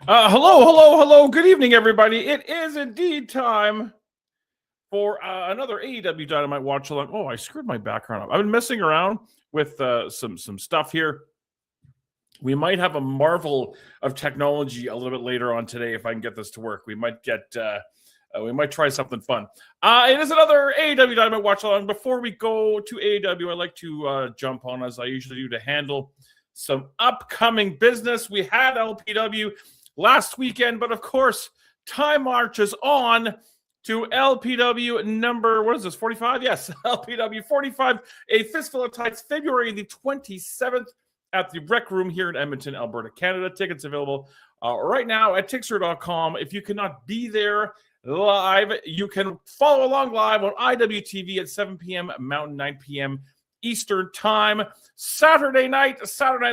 Hello. Good evening, everybody. It is indeed time for another AEW Dynamite Watchalong. Oh, I screwed my background up. I've been messing around with some stuff here. We might have a marvel of technology a little bit later on today if I can get this to work. We might try something fun. It is another AEW Dynamite Watchalong. Before we go to AEW, I'd like to jump on, as I usually do, to handle some upcoming business. We had LPW last weekend, but of course, time marches on to LPW number, what is this, 45? Yes, LPW 45, a Fistful of Tights, February the 27th at the Rec Room here in Edmonton, Alberta, Canada. Tickets available right now at Tixter.com. If you cannot be there live, you can follow along live on IWTV at 7 p.m. Mountain, 9 p.m. Eastern Time. Saturday Night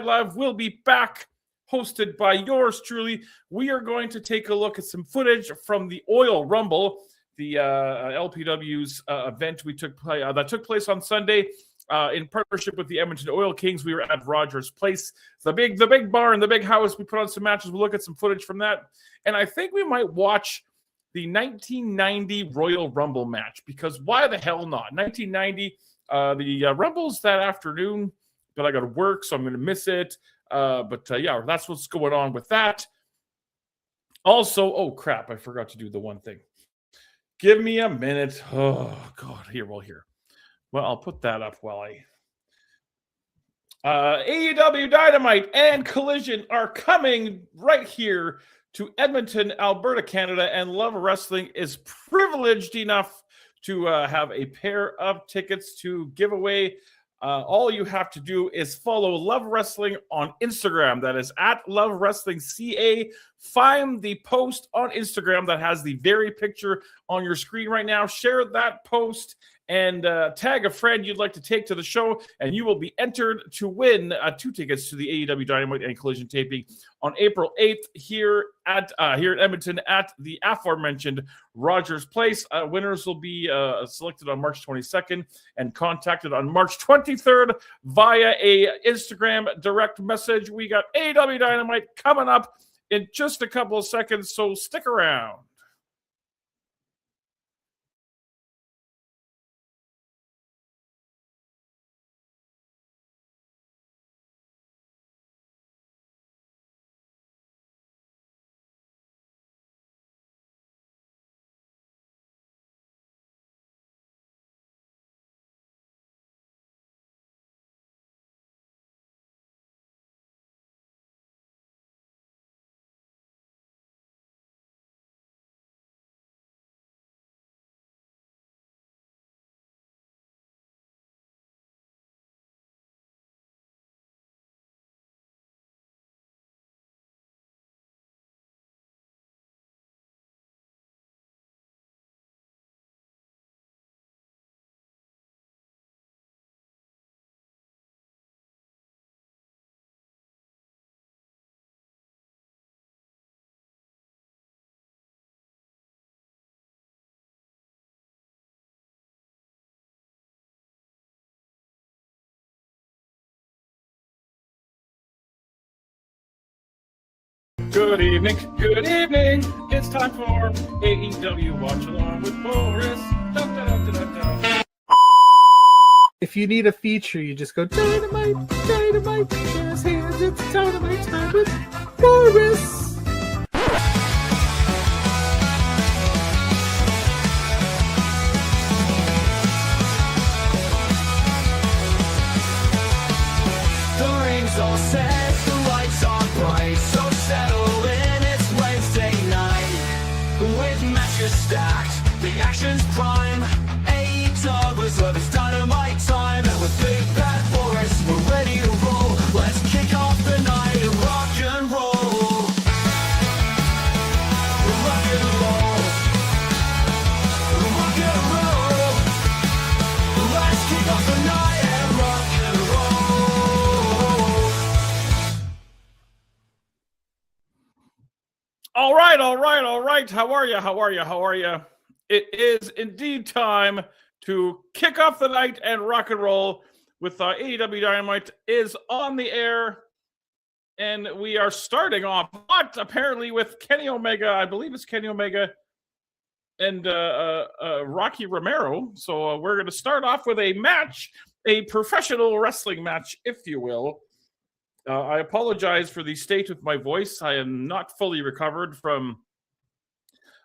Live will be back, hosted by yours truly. We are going to take a look at some footage from the Oil Rumble, the LPW's event that took place on Sunday in partnership with the Edmonton Oil Kings. We were at Rogers Place, the big barn, the big house. We put on some matches. We'll look at some footage from that, and I think we might watch the 1990 Royal Rumble match, because why the hell not? 1990. The Rumble's that afternoon, but I got to work, so I'm going to miss it. But that's what's going on with that. Also, oh crap, I forgot to do the one thing. Give me a minute. Oh God, here. Well, I'll put that up while AEW Dynamite and Collision are coming right here to Edmonton, Alberta, Canada, and Love Wrestling is privileged enough to have a pair of tickets to give away. All you have to do is follow Love Wrestling on Instagram. That is at Love Wrestling CA. Find the post on Instagram that has the very picture on your screen right now. Share that post and tag a friend you'd like to take to the show, and you will be entered to win 2 tickets to the AEW Dynamite and Collision taping on April 8th here at Edmonton at the aforementioned Rogers Place. Winners will be selected on March 22nd and contacted on March 23rd via a Instagram direct message. We got AEW Dynamite coming up in just a couple of seconds, so stick around. Good evening. It's time for AEW Watch Along with Boris. If you need a feature, you just go Dynamite, jazz hands, it's Dynamite time with Boris. The ring's all set, the lights on bright, so settle in, it's Wednesday night. With matches stacked, the action's prime. AEW's love is Dynamite time, and with Big Bad Boris, we're ready to roll. Let's kick off the night and rock and roll. Rock and roll. Rock and roll. Let's kick off the night and rock and roll. All right. How are you? It is indeed time to kick off the night and rock and roll with AEW Dynamite is on the air. And we are starting off, but apparently with Kenny Omega. I believe it's Kenny Omega and Rocky Romero. So we're going to start off with a match, a professional wrestling match, if you will. I apologize for the state of my voice. I am not fully recovered from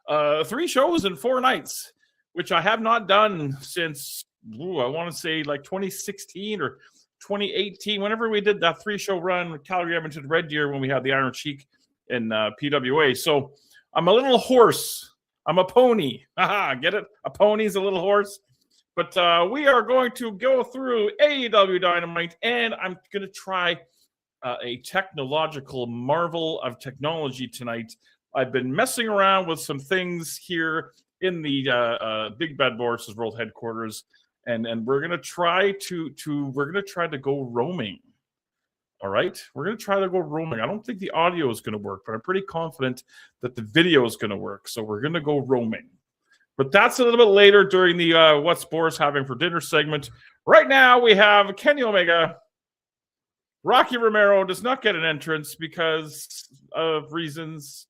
3 shows in 4 nights, which I have not done since, I want to say like 2016 or 2018, whenever we did that 3-show run with Calgary, Edmonton, Red Deer, when we had the Iron Sheik in PWA. So I'm a little hoarse. I'm a pony. Haha, get it? A pony's a little horse. But we are going to go through AEW Dynamite, and I'm going to try a technological marvel of technology tonight. I've been messing around with some things here in the Big Bad Boris' World Headquarters, and we're gonna try to go roaming. All right, we're gonna try to go roaming. I don't think the audio is gonna work, but I'm pretty confident that the video is gonna work. So we're gonna go roaming. But that's a little bit later during the What's Boris Having for Dinner segment. Right now we have Kenny Omega. Rocky Romero does not get an entrance because of reasons.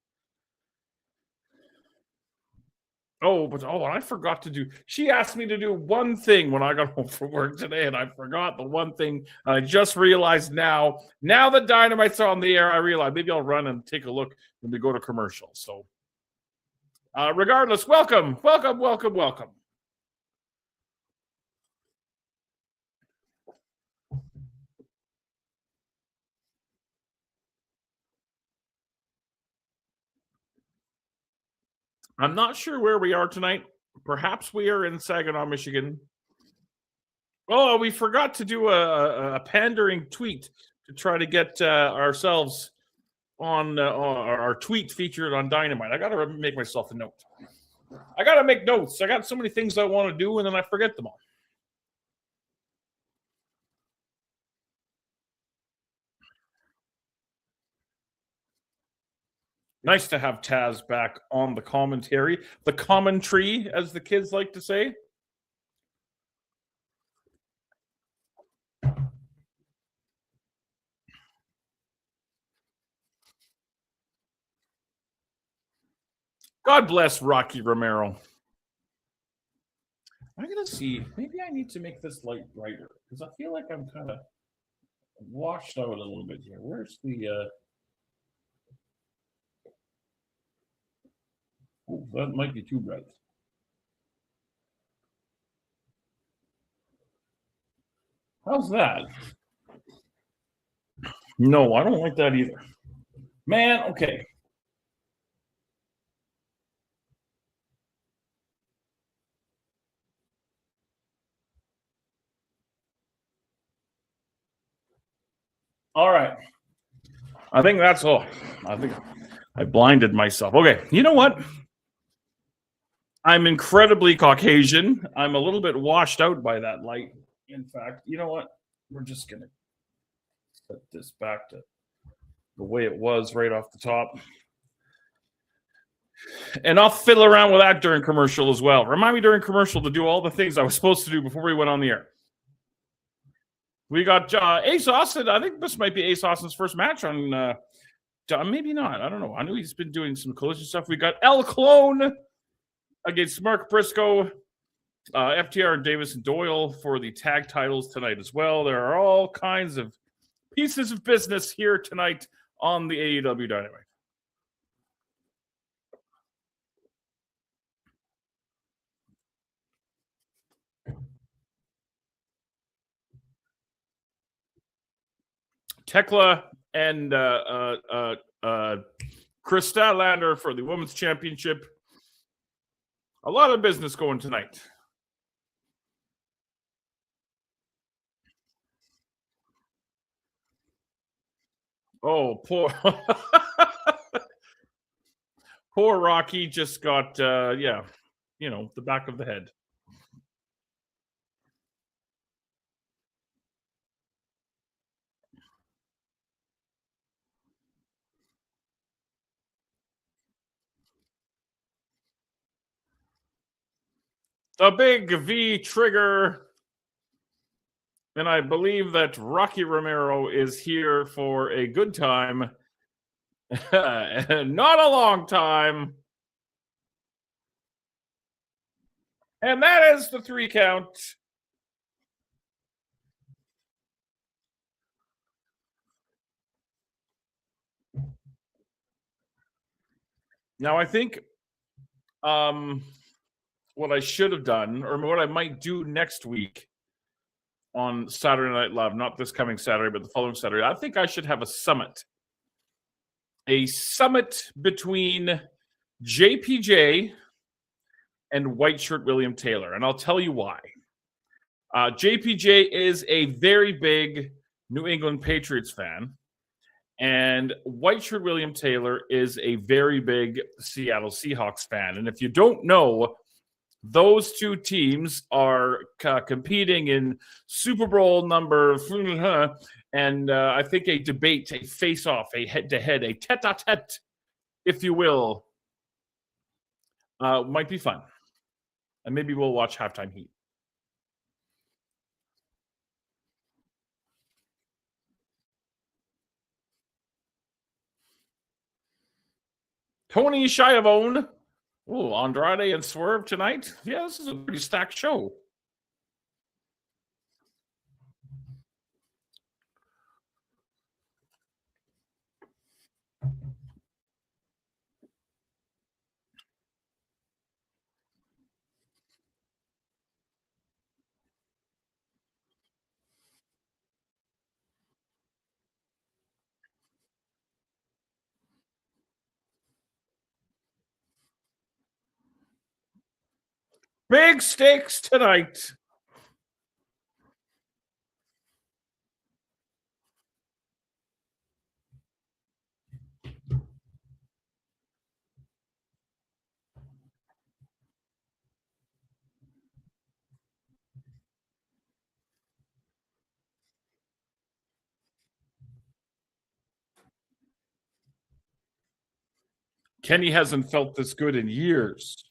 And I forgot to do. She asked me to do one thing when I got home from work today, and I forgot the one thing. I just realized now. Now that Dynamite's on the air, I realize maybe I'll run and take a look when we go to commercial. So, regardless, welcome. I'm not sure where we are tonight. Perhaps we are in Saginaw, Michigan. Oh, we forgot to do a pandering tweet to try to get ourselves on our tweet featured on Dynamite. I got to make myself a note. I got to make notes. I got so many things I want to do, and then I forget them all. Nice to have Taz back on the commentary. The commentary, as the kids like to say. God bless Rocky Romero. I'm going to see. Maybe I need to make this light brighter because I feel like I'm kind of washed out a little bit here. Where's the... Oh, that might be too bright. How's that? No, I don't like that either. Man, okay. All right. I think that's all. I think I blinded myself. Okay, you know what? I'm incredibly Caucasian. I'm a little bit washed out by that light. In fact, you know what? We're just going to set this back to the way it was right off the top. And I'll fiddle around with that during commercial as well. Remind me during commercial to do all the things I was supposed to do before we went on the air. We got Ace Austin. I think this might be Ace Austin's first match on... maybe not. I don't know. I know he's been doing some collision stuff. We got El Clone against Mark Briscoe, FTR and Davis and Doyle for the tag titles tonight as well. There are all kinds of pieces of business here tonight on the AEW Dynamite. Tekla and Chris Statlander for the Women's Championship. A lot of business going tonight. Oh, poor poor Rocky just got the back of the head. The big V trigger And I believe that Rocky Romero is here for a good time. And not a long time. And that is the 3 count. Now, I think what I should have done, or what I might do next week on Saturday Night Live, not this coming Saturday, but the following Saturday, I think I should have a summit. A summit between JPJ and White Shirt William Taylor. And I'll tell you why. JPJ is a very big New England Patriots fan. And White Shirt William Taylor is a very big Seattle Seahawks fan. And if you don't know, those two teams are competing in Super Bowl number, and I think a debate, a face-off, a head-to-head, a tete-a-tete, if you will, might be fun. And maybe we'll watch Halftime Heat. Tony Schiavone. Oh, Andrade and Swerve tonight. Yeah, this is a pretty stacked show. Big stakes tonight. Kenny hasn't felt this good in years.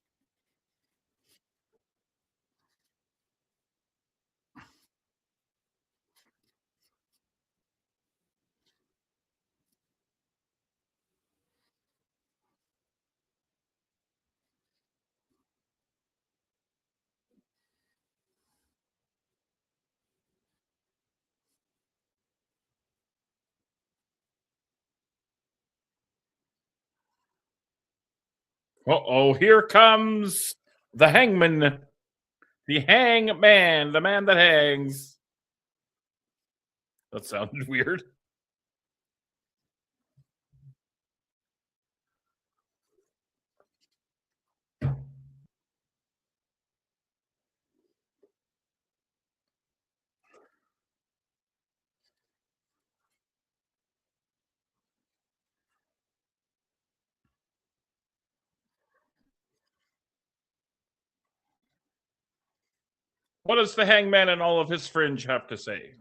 Uh-oh, here comes the hangman. The hangman, the man that hangs. That sounded weird. What does the hangman and all of his fringe have to say?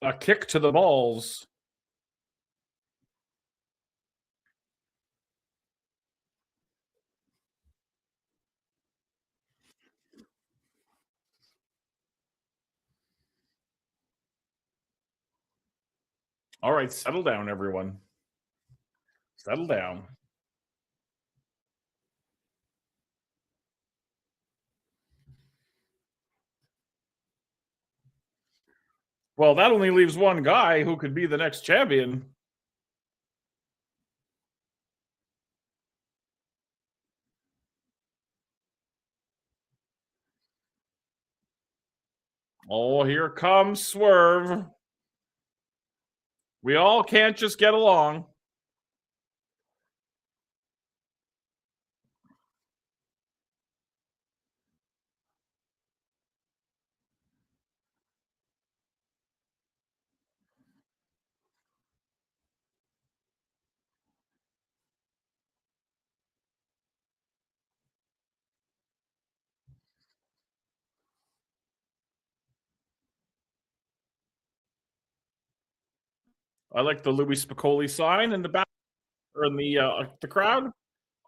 A kick to the balls. All right, settle down, everyone. Settle down. Well, that only leaves one guy who could be the next champion. Oh, here comes Swerve. We all can't just get along. I like the Louis Spicoli sign in the back or in the crowd.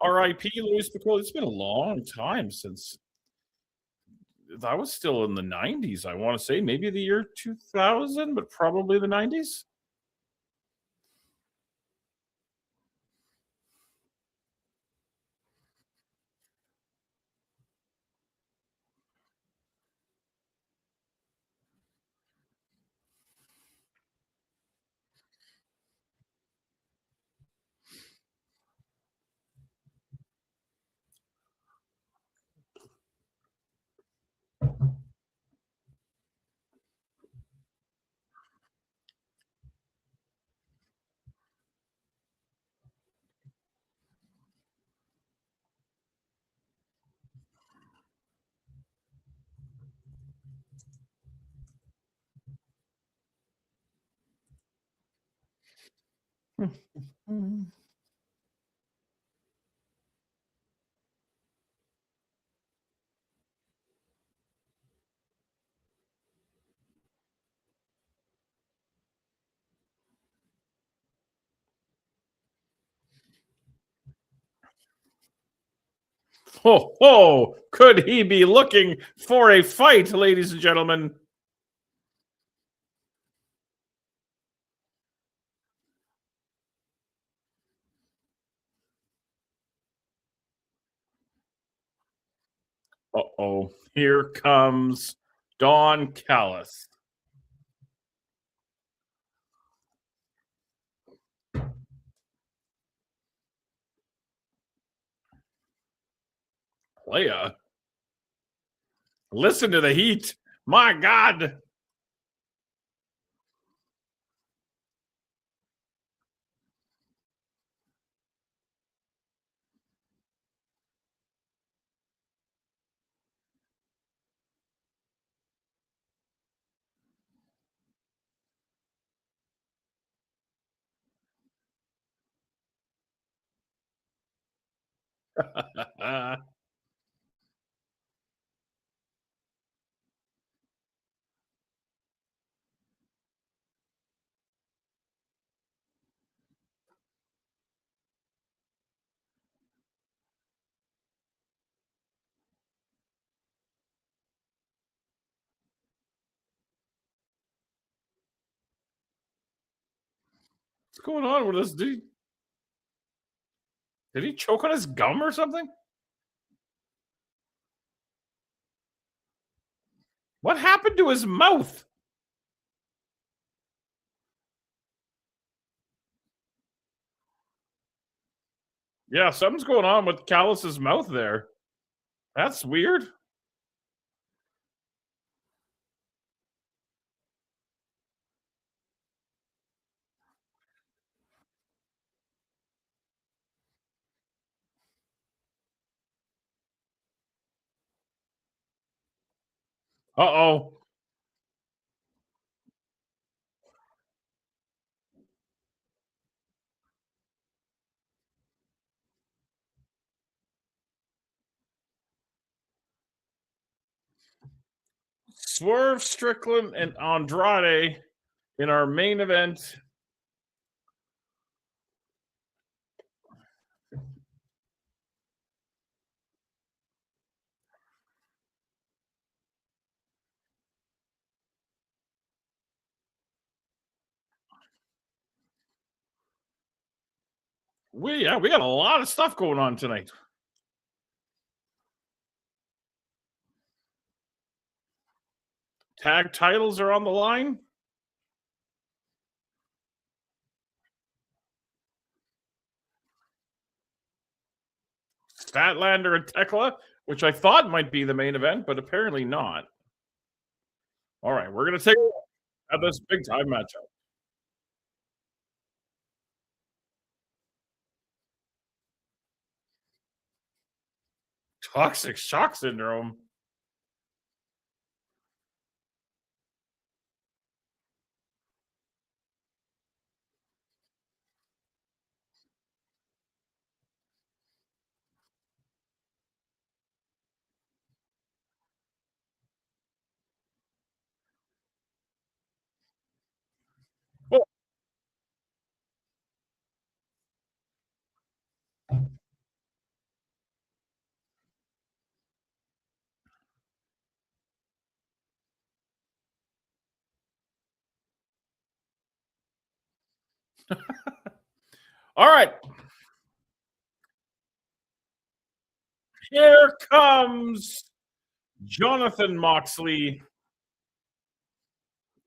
R.I.P. Louis Spicoli. It's been a long time since that was still in the 90s. I want to say maybe the year 2000, but probably the 90s. Ho, ho! Could he be looking for a fight, ladies and gentlemen? Uh-oh. Here comes Don Callis. Playa. Listen to the heat. My God. What's going on with this dude? Did he choke on his gum or something? What happened to his mouth? Yeah, something's going on with Callis's mouth there. That's weird. Uh-oh. Swerve Strickland and Andrade in our main event. We got a lot of stuff going on tonight. Tag titles are on the line. Statlander and Tekla, which I thought might be the main event, but apparently not. All right, we're going to take a look at this big time matchup. Toxic shock syndrome. Well, all right. Here comes Jonathan Moxley.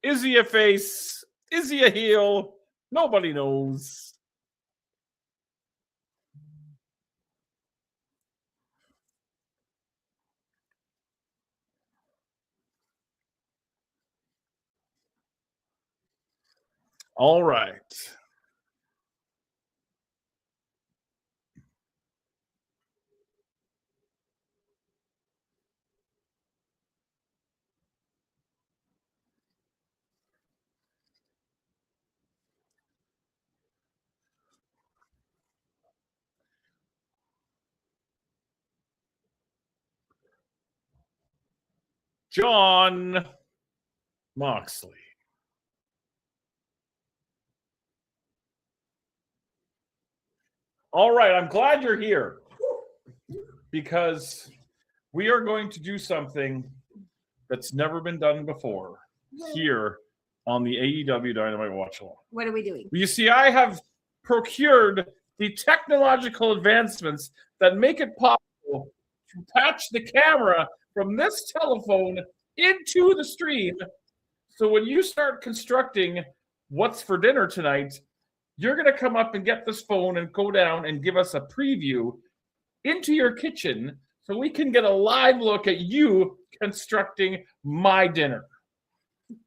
Is he a face? Is he a heel? Nobody knows. All right. John Moxley. All right, I'm glad you're here because we are going to do something that's never been done before here on the AEW Dynamite Watchalong. What are we doing? You see, I have procured the technological advancements that make it possible to patch the camera from this telephone into the stream. So when you start constructing what's for dinner tonight, you're going to come up and get this phone and go down and give us a preview into your kitchen so we can get a live look at you constructing my dinner.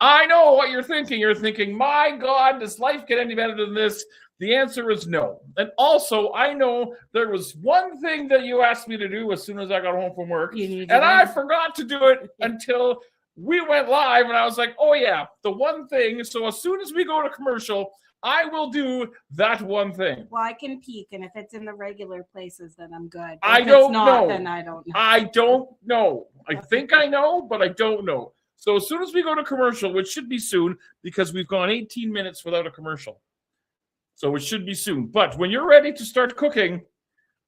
I know what you're thinking. You're thinking, my God, does life get any better than this? The answer is no. And also, I know there was one thing that you asked me to do as soon as I got home from work, and I forgot to do it until we went live, and I was like, oh, yeah, the one thing. So as soon as we go to commercial, I will do that one thing. Well, I can peek, and if it's in the regular places, then I'm good. I If don't it's not, know. Then I don't know. I don't know. I think I know, but I don't know. So as soon as we go to commercial, which should be soon, because we've gone 18 minutes without a commercial. So it should be soon. But when you're ready to start cooking,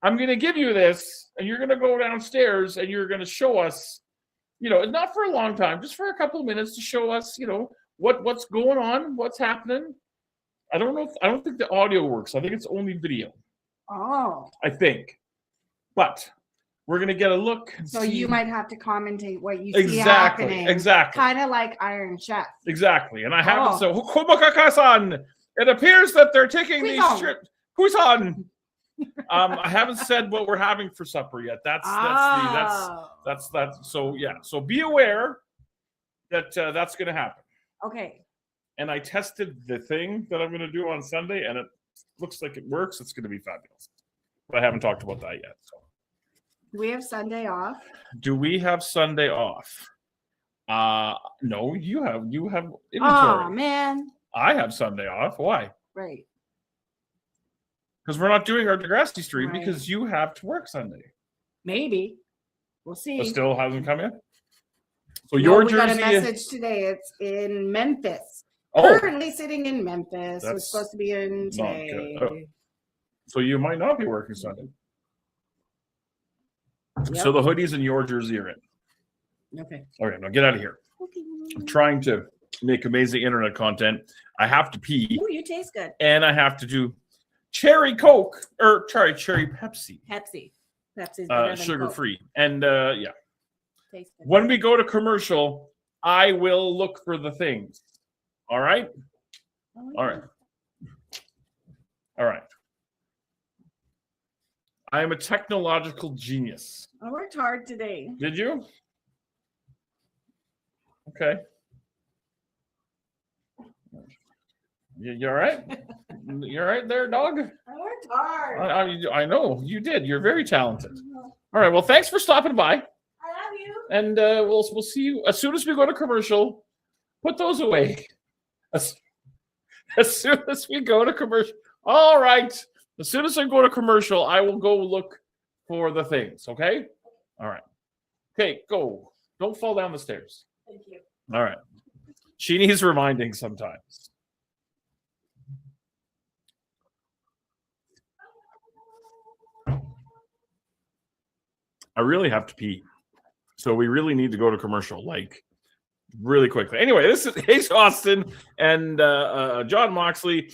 I'm going to give you this, and you're going to go downstairs, and you're going to show us, not for a long time, just for a couple of minutes to show us, what's going on, what's happening. I don't think the audio works. I think it's only video. Oh. I think. But we're going to get a look. So you might have to commentate what you see happening. Exactly. Kind of like Iron Chef. Exactly. And I haven't. So, Hukumaka-san, it appears that they're taking these strips. Kuisan. I haven't said what we're having for supper yet. That's. So, yeah. So be aware that that's going to happen. Okay. And I tested the thing that I'm going to do on Sunday, and it looks like it works. It's going to be fabulous. But I haven't talked about that yet. So. Do we have Sunday off? Do we have Sunday off? No, you have inventory. Oh, man. I have Sunday off. Why? Right. Because we're not doing our Degrassi stream Right. because you have to work Sunday. Maybe. We'll see. But still hasn't come yet? So No, your we jersey... got a message today. It's in Memphis. Oh, Currently sitting in Memphis. It was supposed to be in today. Not good. Oh. So you might not be working Sunday. Yep. So the hoodies and your jersey are in. Okay. Okay, now get out of here. Okay. I'm trying to make amazing internet content. I have to pee. Oh, you taste good. And I have to do cherry Coke cherry Pepsi. Pepsi's better than Sugar Coke. free. And yeah. Tastes good. When we go to commercial, I will look for the things. All right? Oh, All right. All right. I am a technological genius. I worked hard today. Did you? Okay. You all right? You all right there, dog? I worked hard. I know you did. You're very talented. All right. Well, thanks for stopping by. I love you. And we'll see you as soon as we go to commercial. Put those away. As soon as we go to commercial. All right. As soon as I go to commercial, I will go look for the things. Okay. All right. Okay. Go. Don't fall down the stairs. Thank you. All right. She needs reminding sometimes. I really have to pee. So we really need to go to commercial, like really quickly. Anyway, this is Ace Austin and John Moxley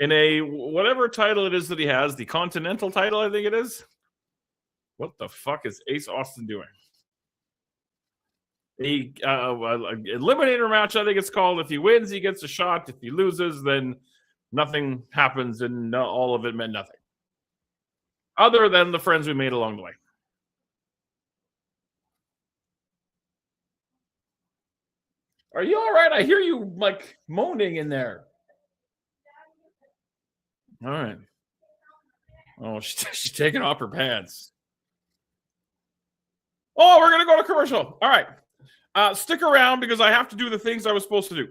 in a whatever title it is that he has, the Continental title, I think it is. What the fuck is Ace Austin doing? A eliminator match, I think it's called. If he wins, he gets a shot. If he loses, then nothing happens, and all of it meant nothing. Other than the friends we made along the way. Are you all right? I hear you like moaning in there. All right. Oh, she's taking off her pants. Oh, we're going to go to commercial. All right. Stick around because I have to do the things I was supposed to do.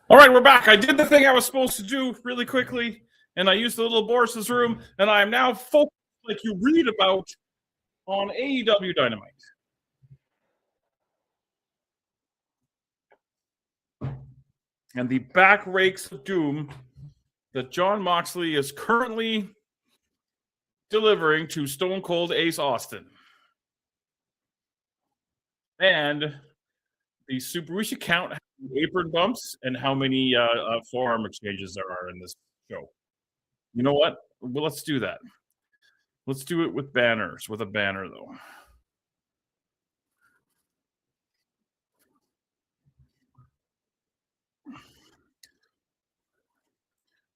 All right, we're back. I did the thing I was supposed to do really quickly, and I used the little Boris's room, and I am now focused like you read about on AEW Dynamite. And the back rakes of doom that John Moxley is currently delivering to Stone Cold Ace Austin. And the we should count how many apron bumps and how many forearm exchanges there are in this show. You know what? Well, let's do that. Let's do it with banners, with a banner, though.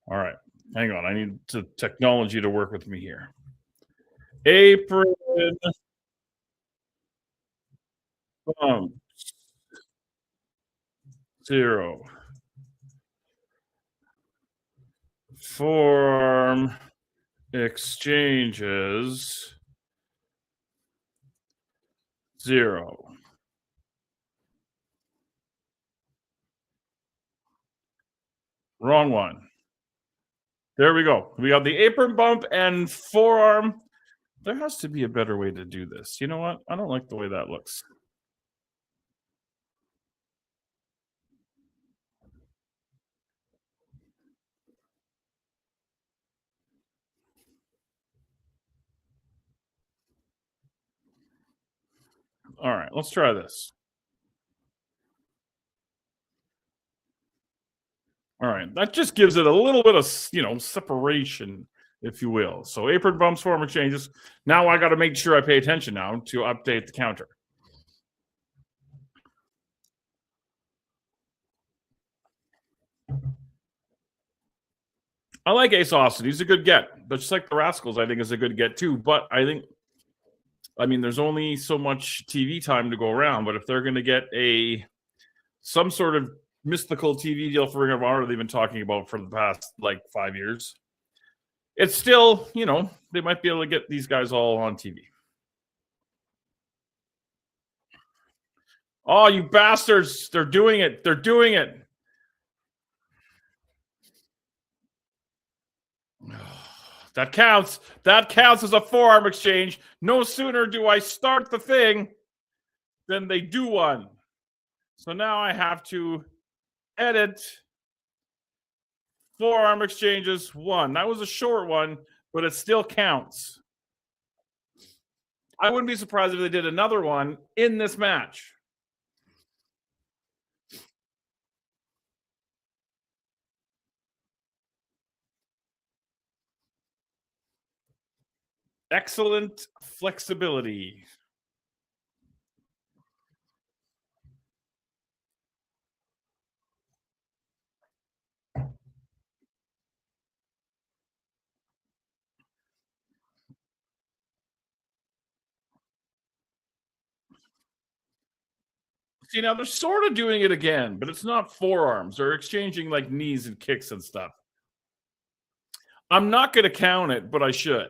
All right. Hang on. I need technology to work with me here. Apron bump 0. Form exchanges 0. Wrong one. There we go. We got the apron bump and forearm. There has to be a better way to do this. You know what? I don't like the way that looks. All right, let's try this. All right, that just gives it a little bit of, separation, if you will. So apron bumps, form exchanges. Now I got to make sure I pay attention now to update the counter. I like Ace Austin. He's a good get. But just like the Rascals, I think is a good get too. But I mean, there's only so much TV time to go around. But if they're going to get some sort of mystical TV deal for Ring of Honor they've been talking about for the past 5 years, it's still, they might be able to get these guys all on TV. Oh, you bastards. They're doing it. They're doing it. That counts. That counts as a forearm exchange. No sooner do I start the thing than they do one. So now I have to edit forearm exchanges 1. That was a short one, but it still counts. I wouldn't be surprised if they did another one in this match. Excellent flexibility. See, now they're sort of doing it again, but it's not forearms. They're exchanging knees and kicks and stuff. I'm not going to count it, but I should.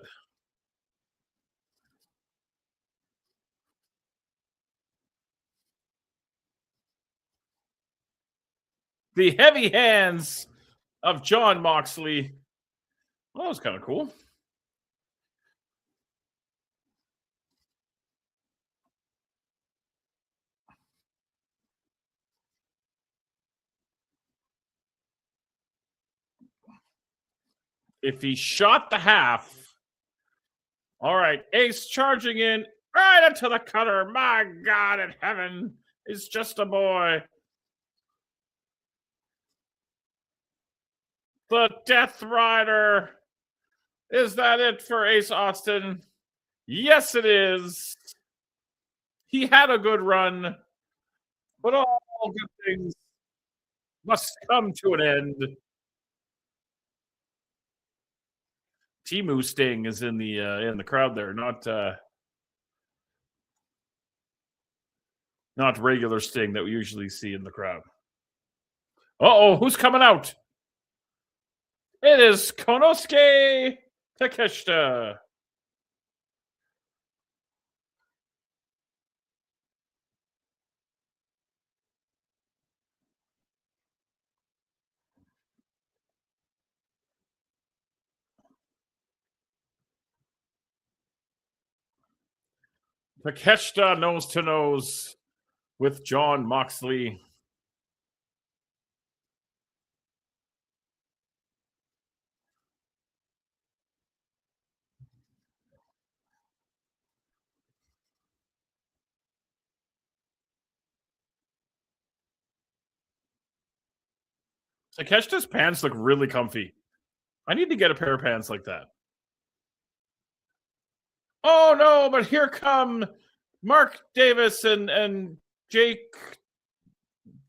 The heavy hands of Jon Moxley. Well, that was kind of cool. If he shot the half. All right, Ace charging in right into the cutter. My God in heaven, he's just a boy. The Death Rider. Is that it for Ace Austin? Yes, it is. He had a good run, but all good things must come to an end. Timu Sting is in the crowd there, not regular Sting that we usually see in the crowd. Uh-oh, who's coming out? It is Konosuke Takeshita. Takeshita nose to nose with Jon Moxley. Takeshita's pants look really comfy. I need to get a pair of pants like that. Oh no, but here come Mark Davis and Jake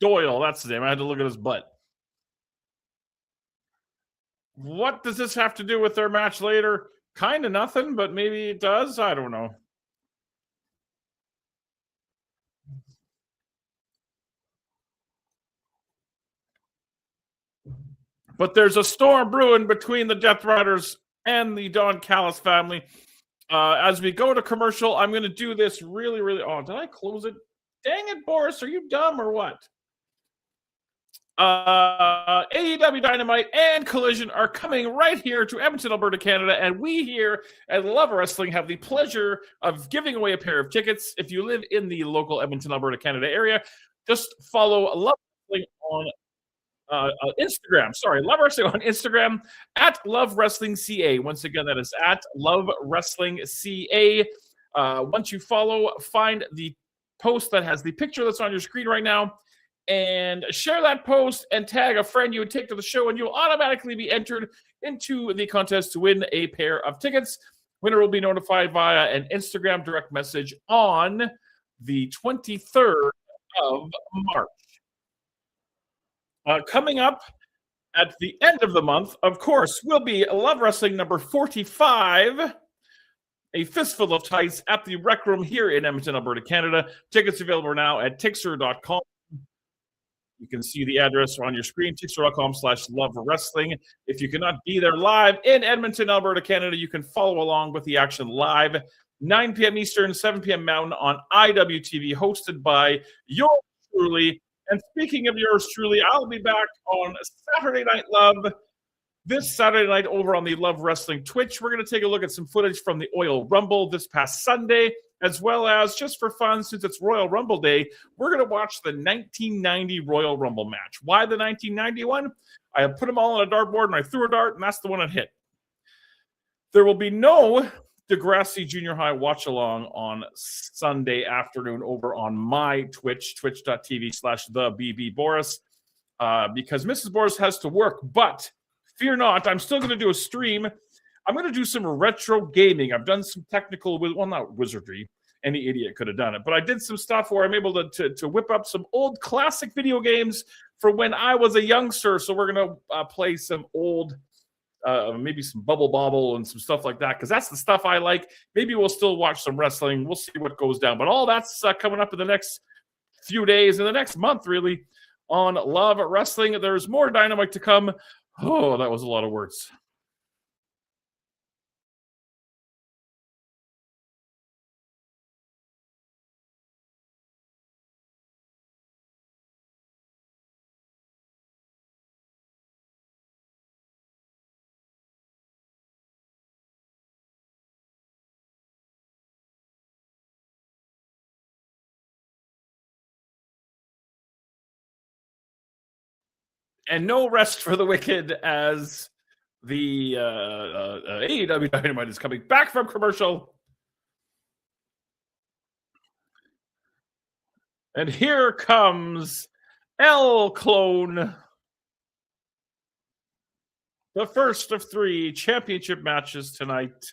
Doyle. That's his name. I had to look at his butt. What does this have to do with their match later? Kind of nothing, but maybe it does. I don't know. But there's a storm brewing between the Death Riders and the Don Callis family. As we go to commercial, I'm going to do this really, really. Oh, did I close it? Dang it, Boris. Are you dumb or what? AEW Dynamite and Collision are coming right here to Edmonton, Alberta, Canada, and we here at Love Wrestling have the pleasure of giving away a pair of tickets. If you live in the local Edmonton, Alberta, Canada area, just follow Love Wrestling on Instagram. Sorry, Love Wrestling on Instagram at Love Wrestling CA. Once again, that is at Love Wrestling CA. Once you follow, find the post that has the picture that's on your screen right now, and share that post and tag a friend you would take to the show, and you'll automatically be entered into the contest to win a pair of tickets. Winner will be notified via an Instagram direct message on the 23rd of March. Coming up at the end of the month, of course, will be Love Wrestling number 45, a fistful of tights at the Rec Room here in Edmonton, Alberta, Canada. Tickets available now at Tixer.com. You can see the address on your screen, Tixer.com/Love Wrestling. If you cannot be there live in Edmonton, Alberta, Canada, you can follow along with the action live, 9 p.m. Eastern, 7 p.m. Mountain on IWTV, hosted by yours truly. And speaking of yours truly, I'll be back on Saturday Night Love this Saturday night over on the Love Wrestling Twitch. We're going to take a look at some footage from the Oil Rumble this past Sunday, as well as, just for fun, since it's Royal Rumble Day, we're going to watch the 1990 Royal Rumble match. Why the 1991? I put them all on a dartboard, and I threw a dart, and that's the one that hit. There will be no Degrassi Junior High watch-along on Sunday afternoon over on my Twitch, twitch.tv/TheBBBoris, because Mrs. Boris has to work. But fear not, I'm still going to do a stream. I'm going to do some retro gaming. I've done some technical, well, not wizardry. Any idiot could have done it. But I did some stuff where I'm able to whip up some old classic video games for when I was a youngster. So we're going to play some old, maybe some Bubble Bobble and some stuff like that, because that's the stuff I like. Maybe we'll still watch some wrestling. We'll see what goes down. But all that's coming up in the next few days, in the next month, really, on Love Wrestling. There's more Dynamite to come. Oh, that was a lot of words. And no rest for the wicked, as the AEW Dynamite is coming back from commercial. And here comes El Clone, the first of 3 championship matches tonight.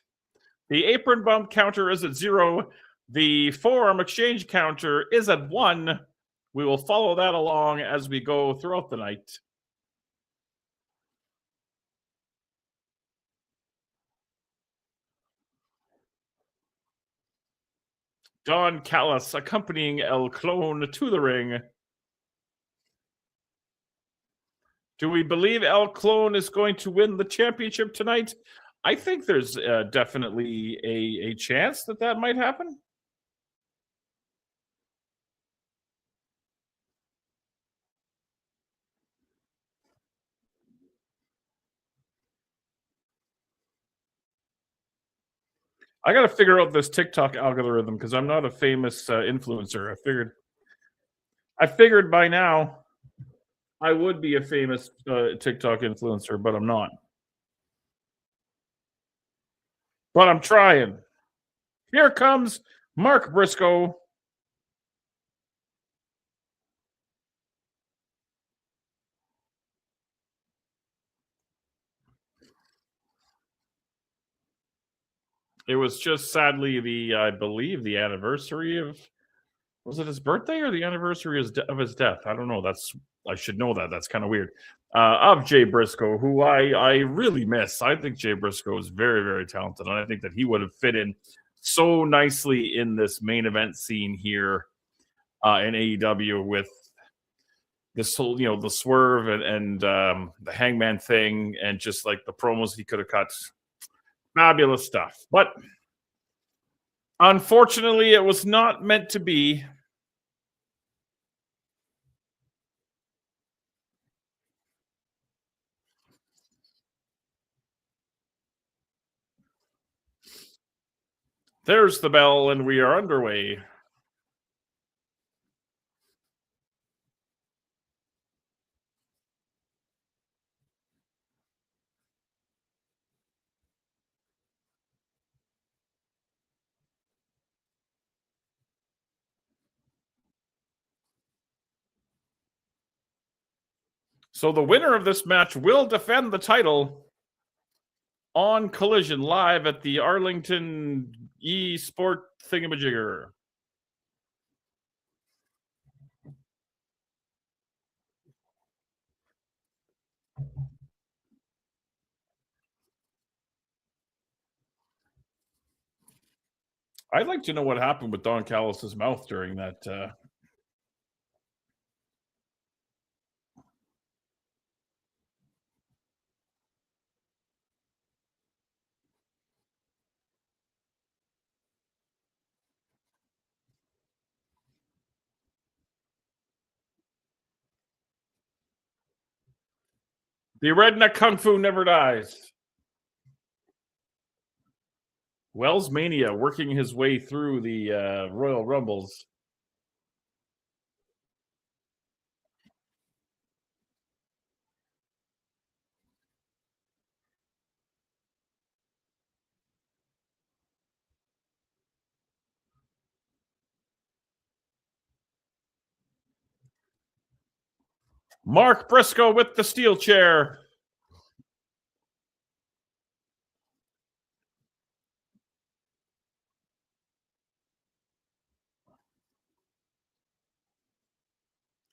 The apron bump counter is at 0. The forearm exchange counter is at 1. We will follow that along as we go throughout the night. Don Callis accompanying El Clone to the ring. Do we believe El Clone is going to win the championship tonight? I think there's definitely a chance that might happen. I got to figure out this TikTok algorithm because I'm not a famous influencer. I figured by now I would be a famous TikTok influencer, but I'm not. But I'm trying. Here comes Mark Briscoe. It was just sadly I believe the anniversary of, was it his birthday or the anniversary of his death? I don't know. I should know that. That's kind of weird. Of Jay Briscoe, who I really miss. I think Jay Briscoe is very, very talented, and I think that he would have fit in so nicely in this main event scene here in AEW with this whole, the swerve and the hangman thing, and just like the promos he could have cut. Fabulous stuff. But unfortunately, it was not meant to be. There's the bell, and we are underway. So the winner of this match will defend the title on Collision live at the Arlington eSport thingamajigger. I'd like to know what happened with Don Callis' mouth during that. The redneck kung fu never dies. Wells Mania working his way through the Royal Rumbles. Mark Briscoe with the steel chair.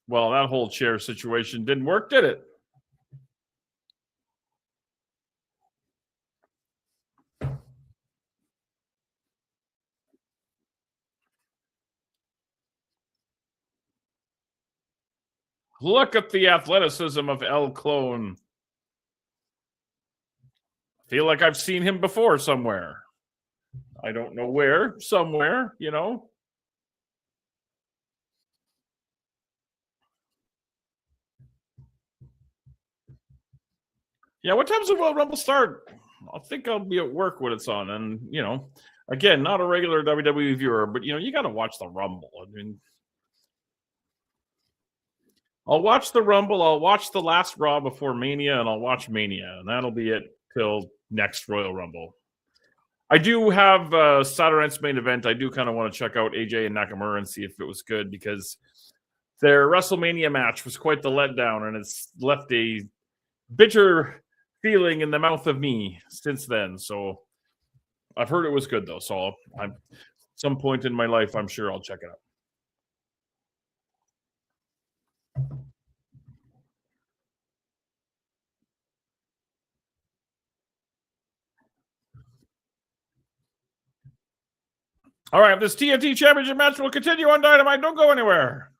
Well, that whole chair situation didn't work, did it? Look at the athleticism of El Clone. Feel like I've seen him before somewhere. I don't know where, somewhere, Yeah, what time's the Royal Rumble start? I think I'll be at work when it's on. And, again, not a regular WWE viewer, but, you got to watch the Rumble. I mean, I'll watch the Rumble, I'll watch the last Raw before Mania, and I'll watch Mania. And that'll be it till next Royal Rumble. I do have Saturday night's main event. I do kind of want to check out AJ and Nakamura and see if it was good, because their WrestleMania match was quite the letdown, and it's left a bitter feeling in the mouth of me since then. So I've heard it was good, though. So at some point in my life, I'm sure I'll check it out. All right, this TNT Championship match will continue on Dynamite. Don't go anywhere.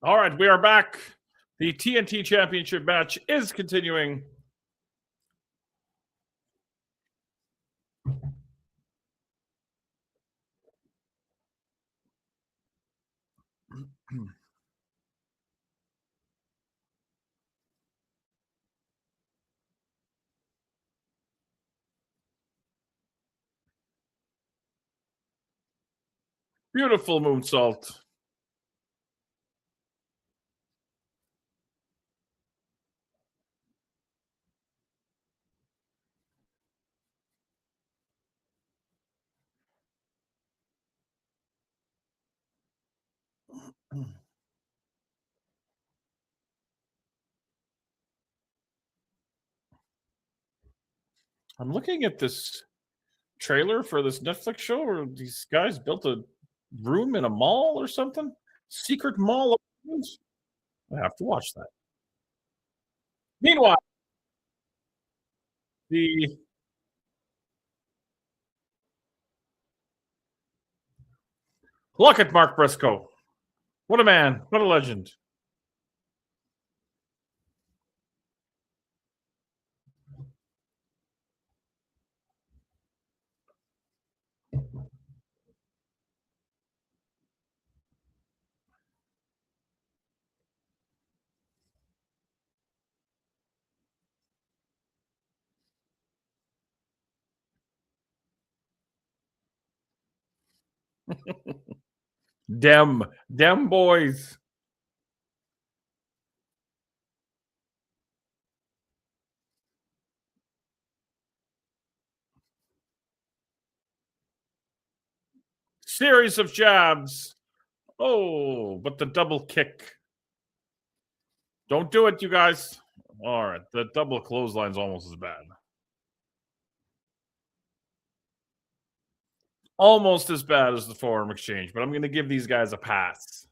All right, we are back. The TNT Championship match is continuing. Beautiful moonsault. I'm looking at this trailer for this Netflix show where these guys built a room in a mall or something. Secret mall. I have to watch that. Meanwhile, the look at Mark Briscoe. What a man. What a legend. Dem boys. Series of jabs. Oh, but the double kick. Don't do it, you guys. All right, the double clothesline's almost as bad. Almost as bad as the forearm exchange, but I'm going to give these guys a pass.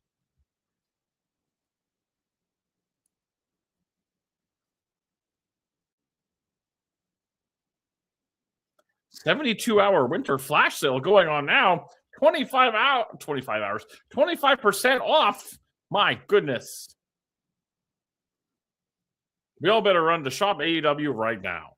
$72-hour winter flash sale going on now. 25 hours, 25% off. My goodness. We all better run to shop AEW right now.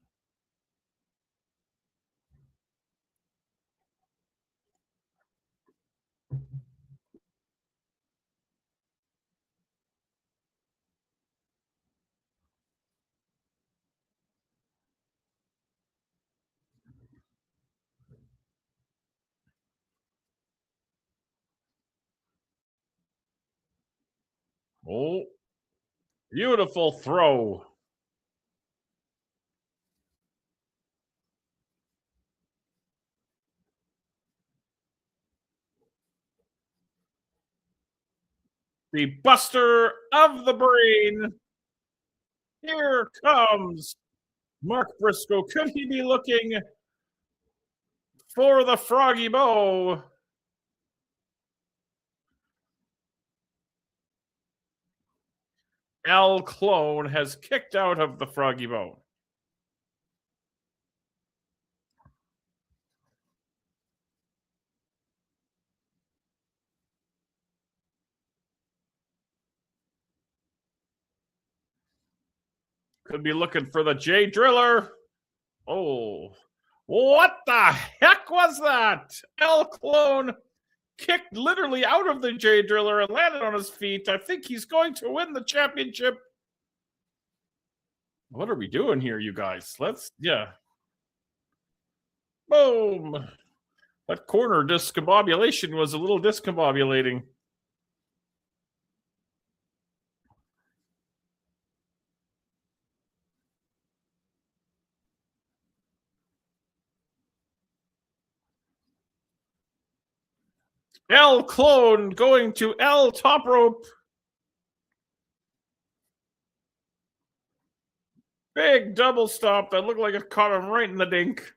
Oh, beautiful throw. The buster of the brain. Here comes Mark Briscoe. Could he be looking for the froggy bow? Al Clone has kicked out of the froggy bow. Could be looking for the J Driller. Oh, what the heck was that? El Clone kicked literally out of the J Driller and landed on his feet. I think he's going to win the championship. What are we doing here, you guys? Yeah. Boom. That corner discombobulation was a little discombobulating. L Clone going to L top rope. Big double stop that looked like it caught him right in the dink.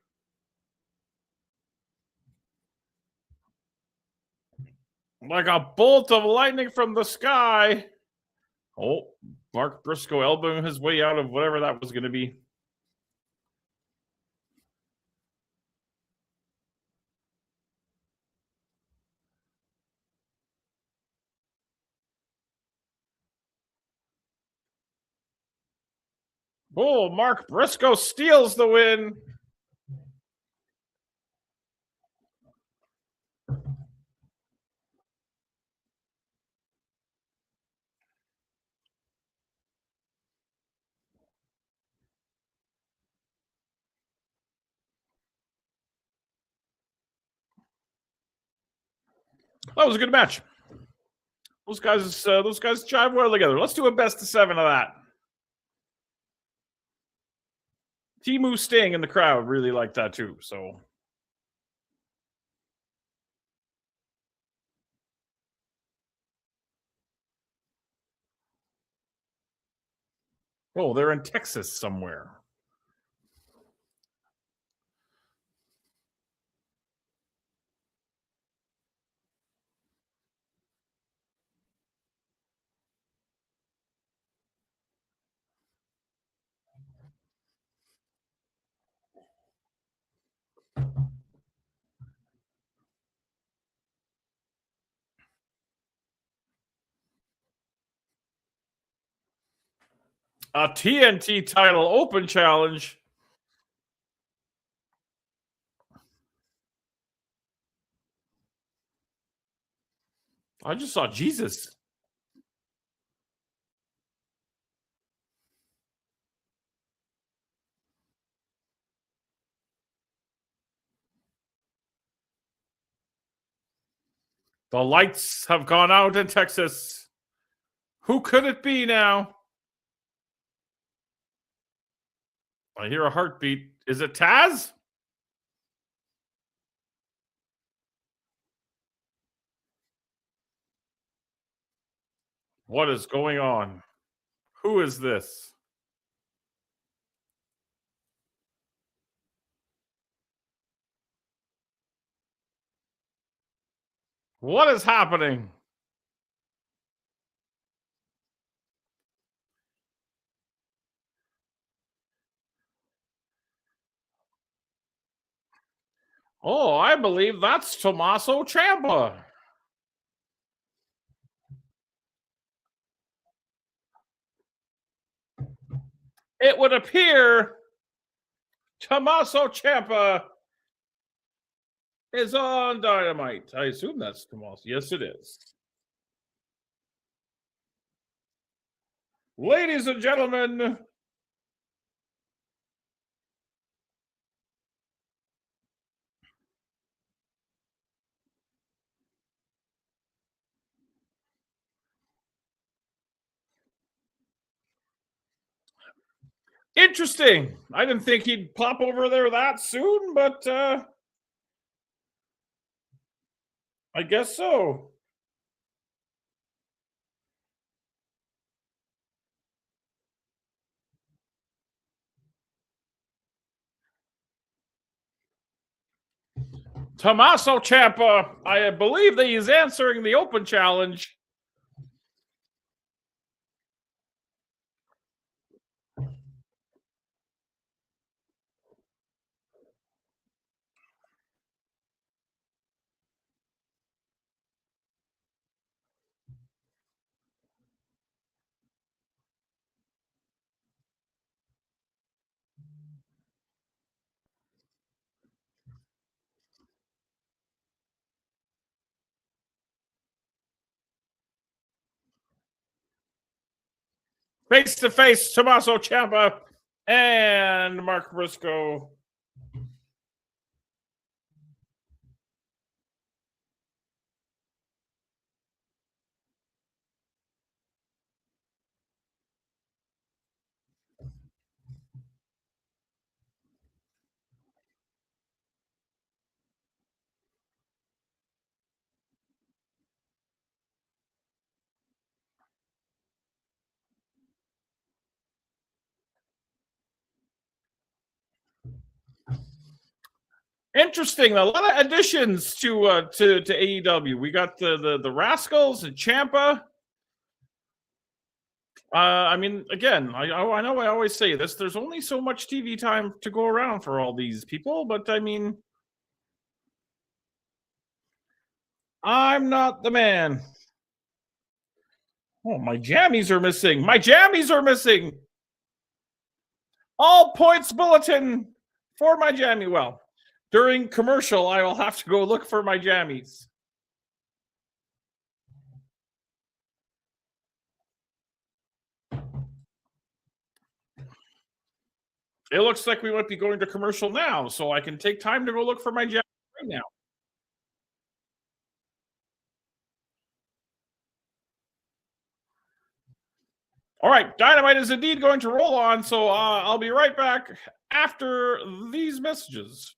Like a bolt of lightning from the sky. Oh, Mark Briscoe elbowing his way out of whatever that was going to be. Oh, Mark Briscoe steals the win. That was a good match. Those guys jive well together. Let's do a best of 7 of that. Timu Sting in the crowd really liked that too. So, oh, they're in Texas somewhere. A TNT title open challenge. I just saw Jesus. The lights have gone out in Texas. Who could it be now? I hear a heartbeat. Is it Taz? What is going on? Who is this? What is happening? Oh, I believe that's Tommaso Ciampa. It would appear Tommaso Ciampa is on Dynamite. I assume that's Tommaso. Yes, it is. Ladies and gentlemen, interesting. I didn't think he'd pop over there that soon, but I guess so. Tommaso Ciampa, I believe that he's answering the open challenge. Face to face, Tommaso Ciampa and Mark Briscoe. Interesting. A lot of additions to AEW. We got the Rascals and Ciampa. I mean, again, I know I always say this. There's only so much TV time to go around for all these people, but I mean, I'm not the man. Oh, my jammies are missing. My jammies are missing. All points bulletin for my jammy. Well, during commercial, I will have to go look for my jammies. It looks like we might be going to commercial now, so I can take time to go look for my jammies right now. All right, Dynamite is indeed going to roll on, so I'll be right back after these messages.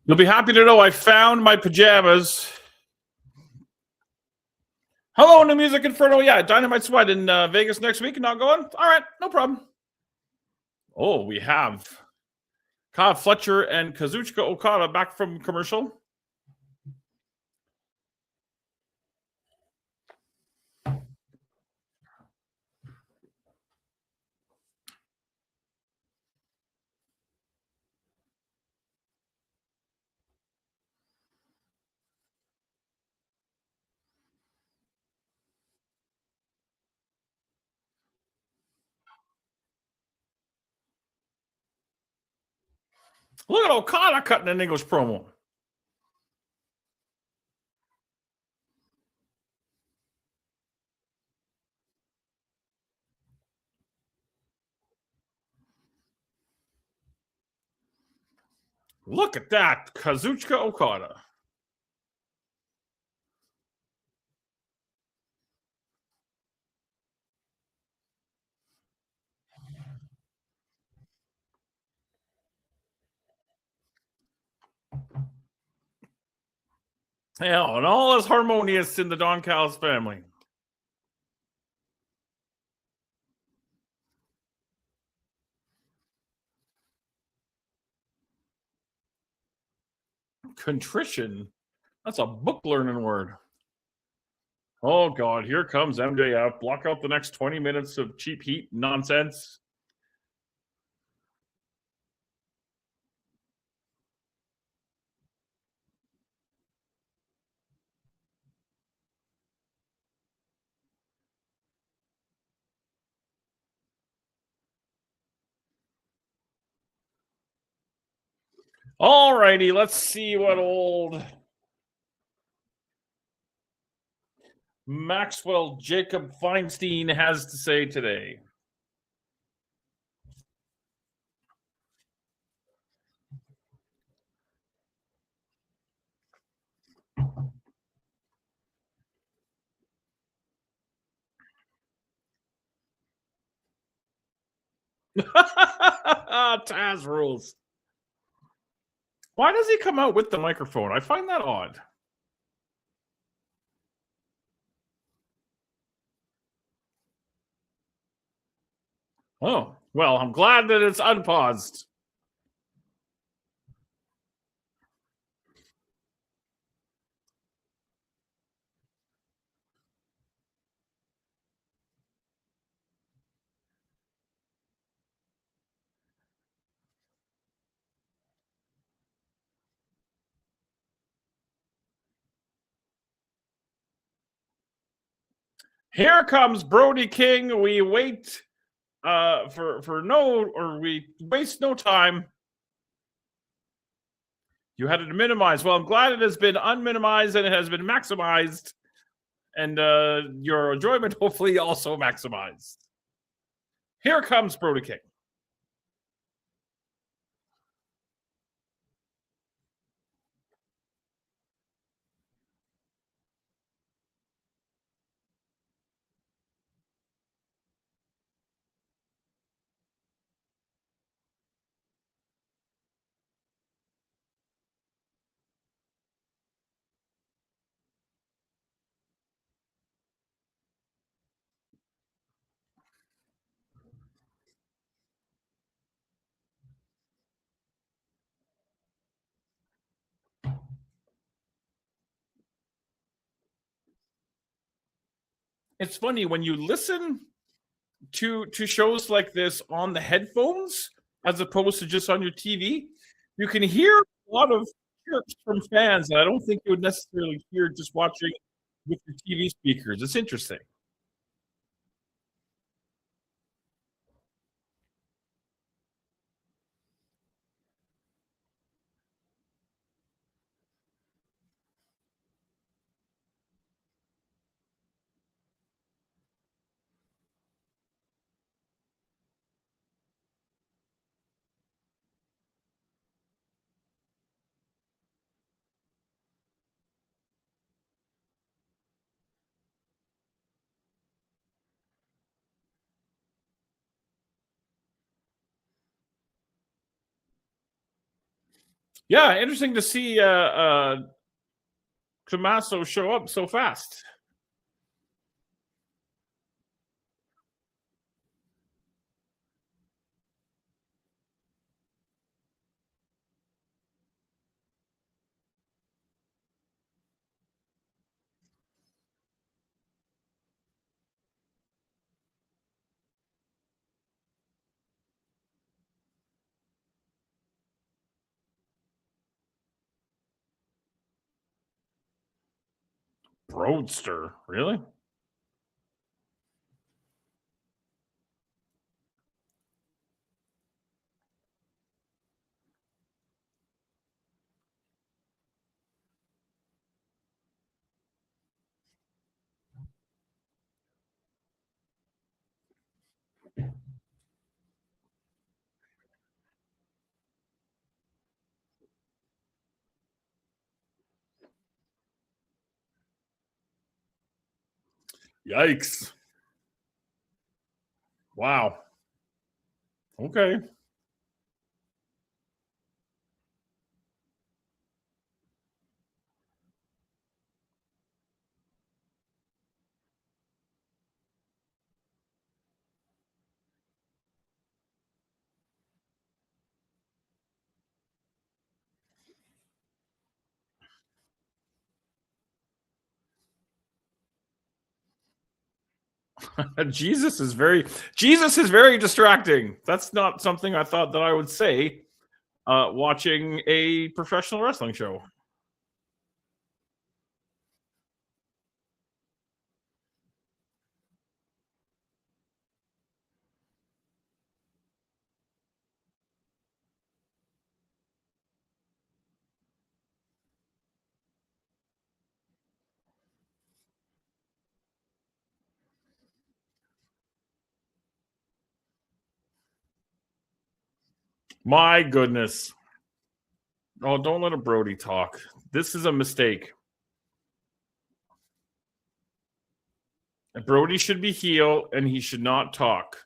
You'll be happy to know I found my pajamas. Hello, New Music Inferno. Yeah, Dynamite Sweat in Vegas next week. Not going? All right, no problem. Oh, we have Kyle Fletcher and Kazuchika Okada back from commercial. Look at Okada cutting an English promo. Look at that, Kazuchika Okada. Hell, and all is harmonious in the Don Callis family. Contrition. That's a book learning word. Oh, God. Here comes MJF. Block out the next 20 minutes of cheap heat nonsense. All righty. Let's see what old Maxwell Jacob Feinstein has to say today. Taz rules. Why does he come out with the microphone? I find that odd. Oh, well, I'm glad that it's unpaused. Here comes Brody King. We wait we waste no time. You had it minimized. Well, I'm glad it has been unminimized and it has been maximized. And your enjoyment hopefully also maximized. Here comes Brody King. It's funny when you listen to shows like this on the headphones as opposed to just on your TV, you can hear a lot of chirps from fans that I don't think you would necessarily hear just watching with your TV speakers. It's interesting. Yeah, interesting to see Tommaso show up so fast. Roadster, really? Yikes. Wow. Okay. Jesus is very distracting. That's not something I thought that I would say watching a professional wrestling show. My goodness. Oh, don't let a Brody talk. This is a mistake. Brody should be heel and he should not talk.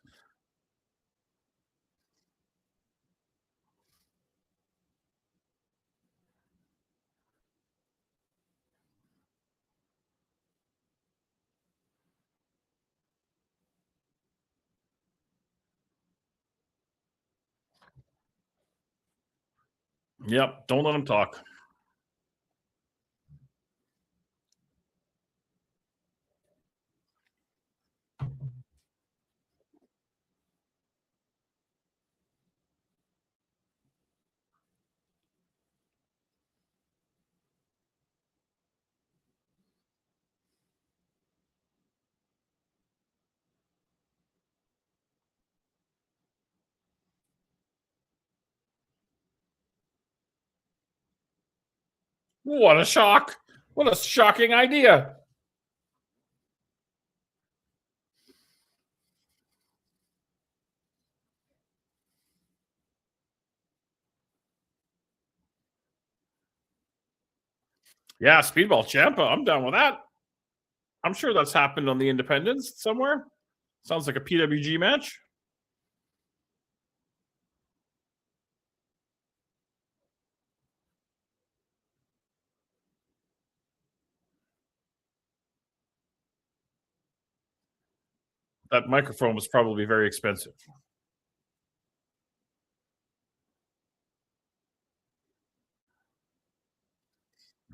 Yep, don't let him talk. What a shock. What a shocking idea. Yeah, Speedball Ciampa. I'm down with that. I'm sure that's happened on the Independents somewhere. Sounds like a PWG match. That microphone was probably very expensive.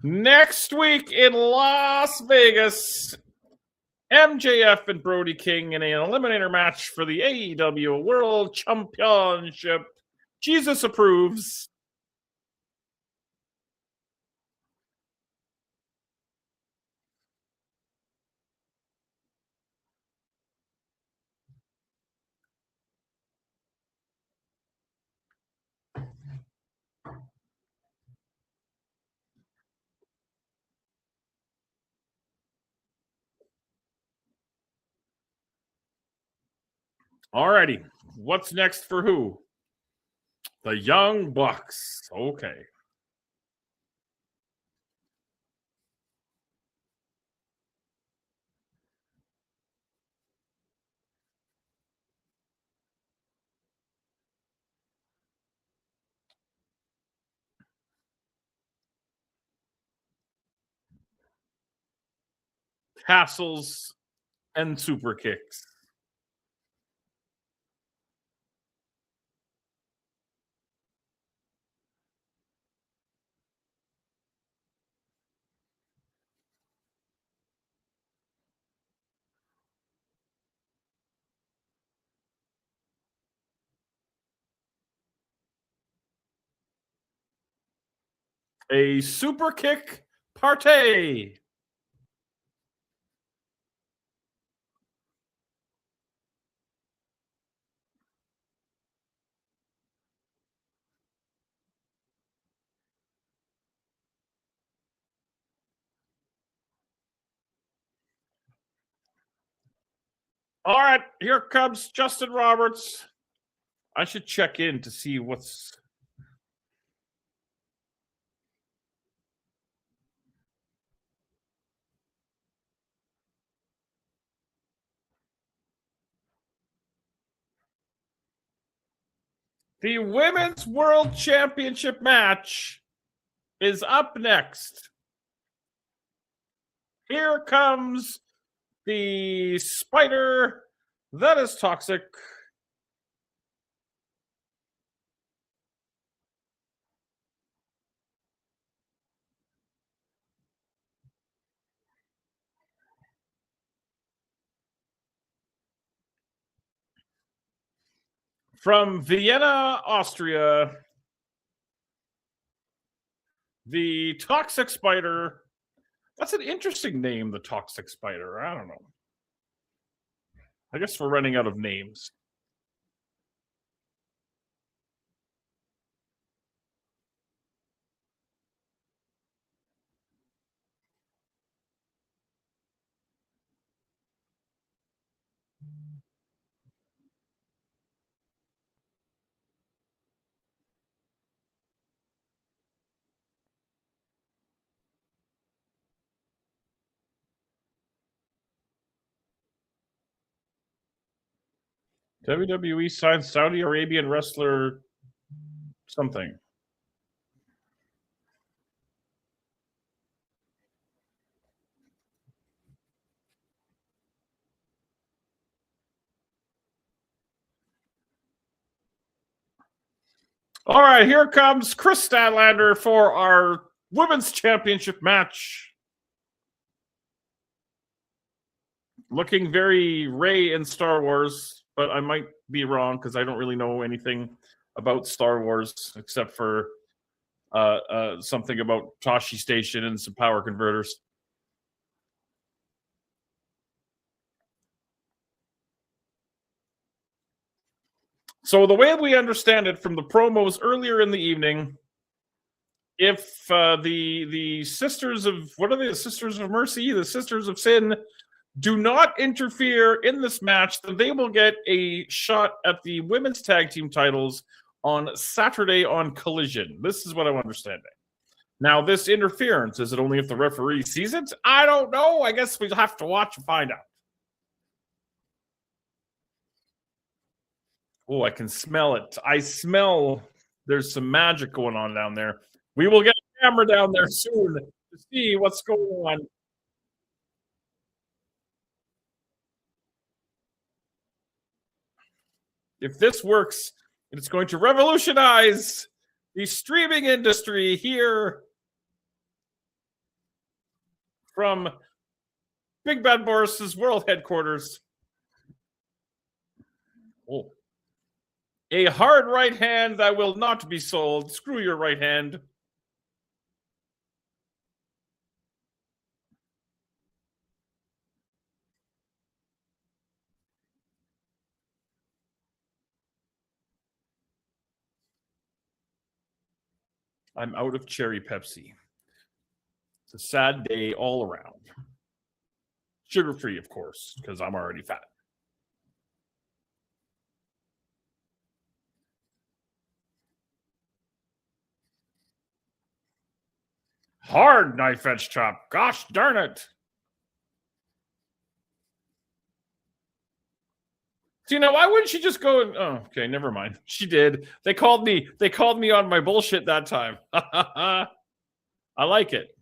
Next week in Las Vegas, MJF and Brody King in an eliminator match for the AEW World Championship. Jesus approves. Alrighty. What's next for who? The Young Bucks. Okay. Castles and super kicks. A super kick party. All right, here comes Justin Roberts. I should check in to see what's. The Women's World Championship match is up next. Here comes the spider that is toxic. From Vienna, Austria, the Toxic Spider. That's an interesting name, the Toxic Spider. I don't know. I guess we're running out of names. WWE signed Saudi Arabian wrestler something. All right, here comes Chris Statlander for our women's championship match. Looking very Rey in Star Wars, but I might be wrong because I don't really know anything about Star Wars except for something about Toshi Station and some power converters. So the way we understand it from the promos earlier in the evening, if the Sisters of, what are they, the Sisters of Mercy, the Sisters of Sin, do not interfere in this match, then they will get a shot at the women's tag team titles on Saturday on Collision. This is what I'm understanding. Now, this interference, is it only if the referee sees it? I don't know. I guess we'll have to watch and find out. Oh, I can smell it. I smell there's some magic going on down there. We will get a camera down there soon to see what's going on. If this works, it's going to revolutionize the streaming industry here from Big Bad Boris's world headquarters. Oh. A hard right hand that will not be sold. Screw your right hand. I'm out of cherry Pepsi. It's a sad day all around. Sugar-free, of course, because I'm already fat. Hard knife edge chop. Gosh darn it. So, you know, why wouldn't she just go and, oh, okay, never mind. She did. They called me on my bullshit that time. I like it.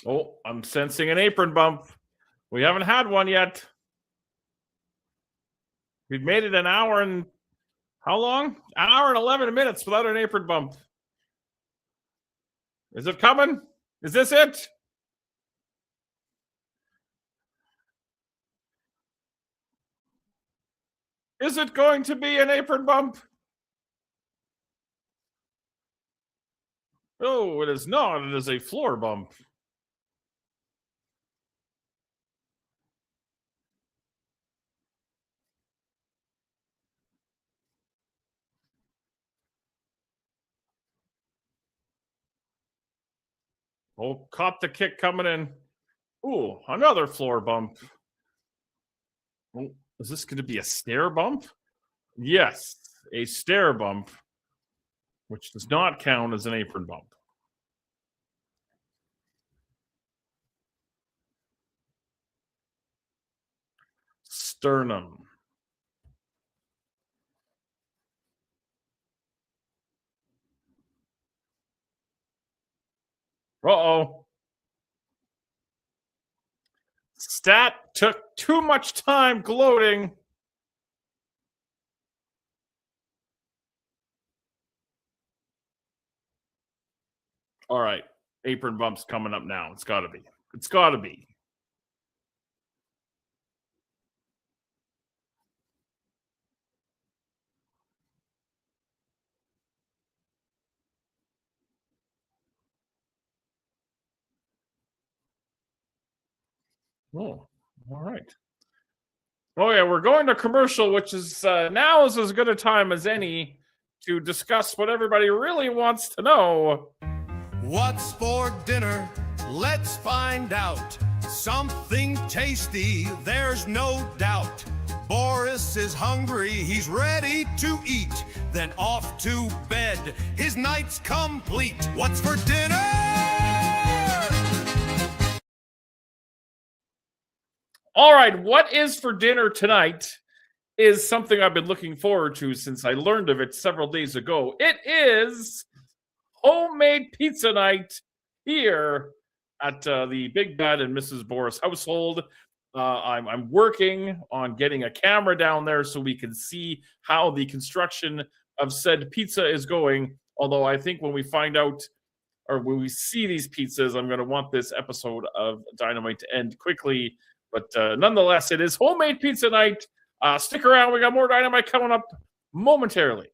Oh, I'm sensing an apron bump. We haven't had one yet. We've made it an hour and how long? An hour and 11 minutes without an apron bump. Is it coming? Is this it? Is it going to be an apron bump? Oh, it is not. It is a floor bump. Oh, caught the kick coming in. Ooh, another floor bump. Oh, is this going to be a stair bump? Yes, a stair bump, which does not count as an apron bump. Sternum. Uh-oh. Stat took too much time gloating. All right. apron bumps coming up now. It's got to be. It's got to be. Oh, all right. Oh, yeah, we're going to commercial, which is now is as good a time as any to discuss what everybody really wants to know. What's for dinner? Let's find out. Something tasty, there's no doubt. Boris is hungry, he's ready to eat. Then off to bed, his night's complete. What's for dinner? All right, what is for dinner tonight is something I've been looking forward to since I learned of it several days ago. It is homemade pizza night here at the Big Bad and Mrs. Boris household. I'm working on getting a camera down there so we can see how the construction of said pizza is going. Although I think when we find out, or when we see these pizzas, I'm going to want this episode of Dynamite to end quickly. But nonetheless, it is homemade pizza night. Stick around. We got more Dynamite coming up momentarily.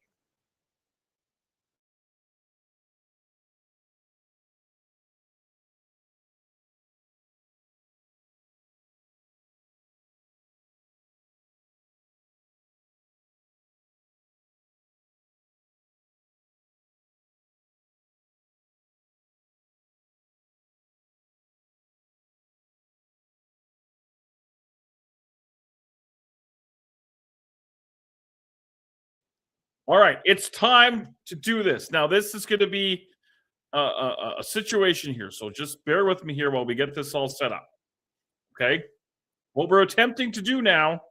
All right, it's time to do this. Now, this is going to be a situation here, so just bear with me here while we get this all set up. Okay? What we're attempting to do now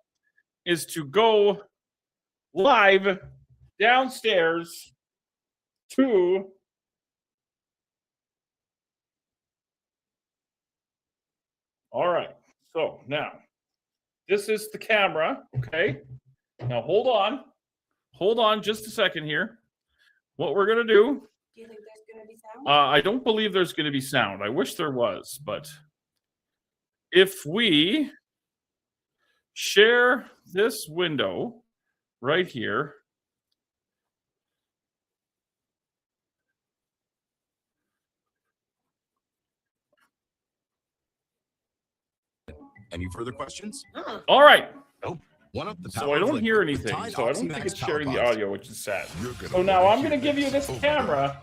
is to go live downstairs to all right. So now, this is the camera. Okay? Now, hold on. Hold on just a second here. What we're going to do. Do you think there's going to be sound? I don't believe there's going to be sound. I wish there was, but if we share this window right here. Any further questions? All right. One of the So I don't hear anything, so I don't think it's sharing the audio, which is sad. So now I'm going to give you this camera,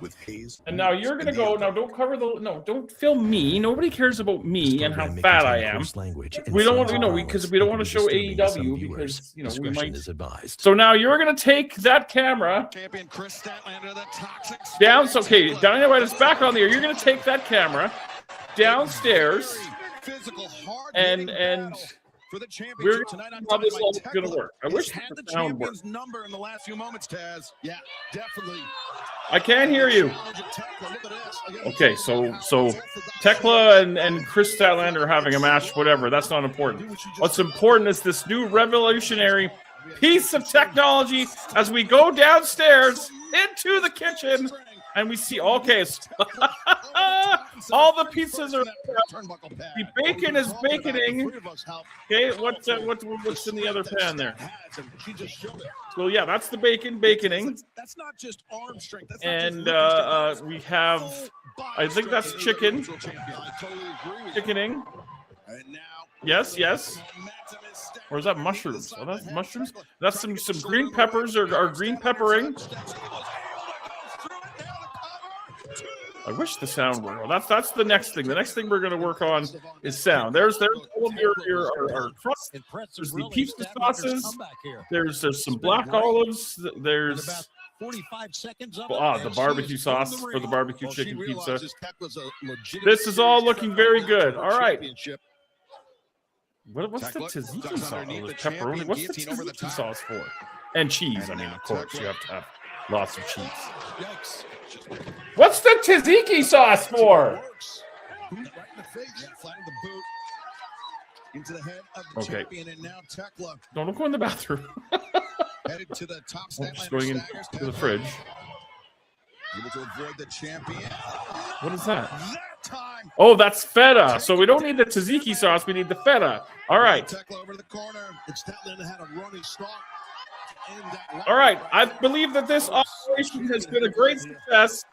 and now you're going to go. Now don't cover the. No, don't film me. Nobody cares about me and how fat I am. We don't want to, because we don't want to show AEW because we might. So now you're going to take that camera down. So okay, Dynamite is back on the air. You're going to take that camera downstairs, and. For the We're tonight on how this all Dynamite, going to work. I wish had the sound worked. champion's number in the last few moments, Taz. Yeah, definitely. I can't hear you. Okay, so Tekla and Chris Statlander are having a match, whatever. That's not important. What's important is this new revolutionary piece of technology as we go downstairs into the kitchen and we see, okay, all the pizzas are, the bacon is baconing. Okay, what's in the other pan there? So yeah, that's the baconing. That's not just arm strength. And we have, I think that's chicken. Chickening. Yes. Or is that mushrooms? Oh, that's mushrooms. That's some green peppers or green peppering. I wish the sound were. Well, that's the next thing. The next thing we're going to work on is sound. There's all of your crust. There's the pizza sauces. There's some black olives. There's 45 seconds the barbecue sauce for the barbecue chicken pizza. This is all looking very good. All right. What's the tzatziki sauce? Pepperoni. What's the tzatziki sauce for? And cheese. I mean, of course, you have to have lots of cheese. What's the tzatziki sauce for? Okay. Don't go in the bathroom. Just going into the fridge. What is that? Oh, that's feta. So we don't need the tzatziki sauce. We need the feta. All right. All right. I believe that this operation has been a great success.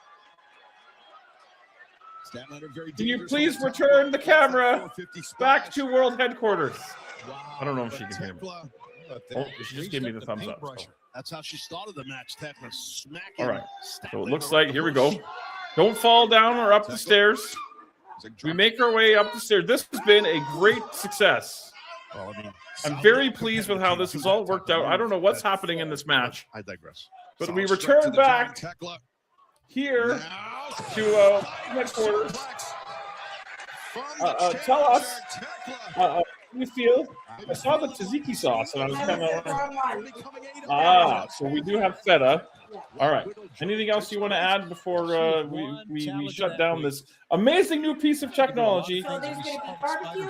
Can you please return the camera back to world headquarters? I don't know if she can hear me. Oh, she just gave me the thumbs up. So. That's how she started the match. Tekla smacking. All right. So it looks like, here we go. Don't fall down or up the stairs. We make our way up the stairs. This has been a great success. I'm very pleased with how this has all worked out. I don't know what's happening in this match. I digress. But we return back here to headquarters. Tell us how you feel. I saw the tzatziki sauce, and I was kind of so we do have feta. All right. Anything else you want to add before we shut down this amazing new piece of technology? So there's going to be barbecue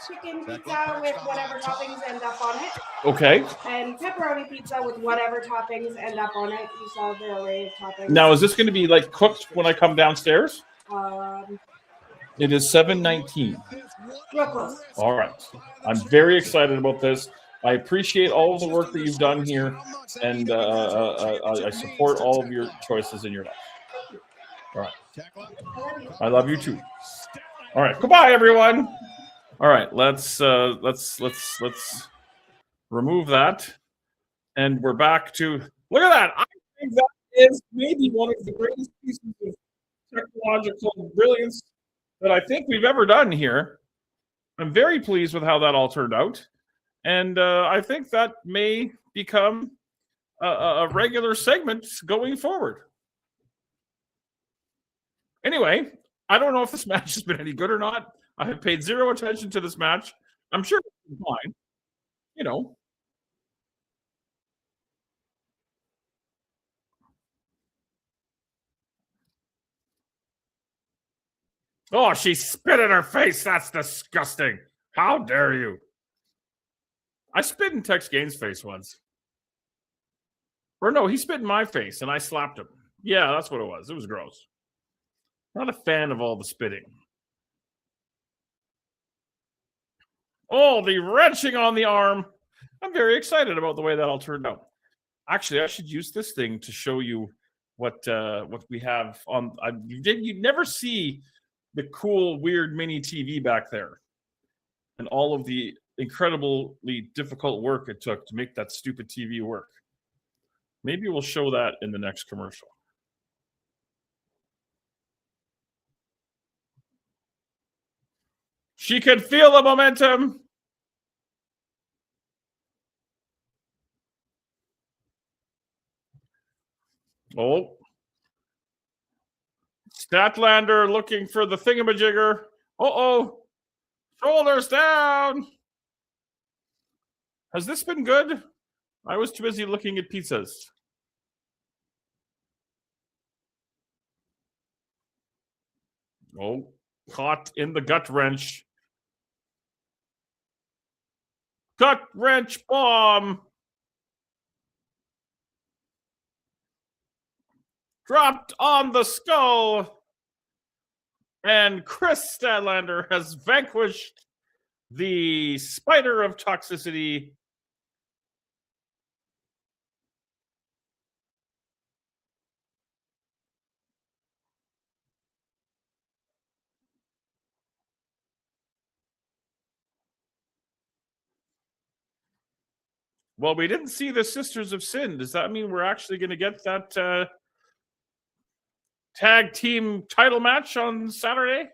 chicken pizza with whatever toppings end up on it. Okay. And pepperoni pizza with whatever toppings end up on it. You saw the array of toppings. Now, is this going to be like cooked when I come downstairs? It is 7:19. Real close. All right. I'm very excited about this. I appreciate all of the work that you've done here, and I support all of your choices in your life. All right. I love you too. All right. Goodbye, everyone. All right. Let's remove that, and we're back to look at that. I think that is maybe one of the greatest pieces of technological brilliance that I think we've ever done here. I'm very pleased with how that all turned out. And I think that may become a regular segment going forward. Anyway, I don't know if this match has been any good or not. I have paid zero attention to this match. I'm sure it's fine. You know. Oh, she spit in her face. That's disgusting. How dare you? I spit in Tex Gaines' face once. Or no, he spit in my face and I slapped him. Yeah, that's what it was. It was gross. Not a fan of all the spitting. Oh, the wrenching on the arm. I'm very excited about the way that all turned out. Actually, I should use this thing to show you what we have on. You'd never see the cool, weird mini TV back there, and all of the incredibly difficult work it took to make that stupid TV work. Maybe we'll show that in the next commercial. She could feel the momentum. Oh. Statlander looking for the thingamajigger. Uh-oh. Shoulders down. Has this been good? I was too busy looking at pizzas. Oh, caught in the gut wrench. Gut wrench bomb. Dropped on the skull. And Chris Statlander has vanquished the spider of toxicity. Well, we didn't see the Sisters of Sin. Does that mean we're actually going to get that tag team title match on Saturday?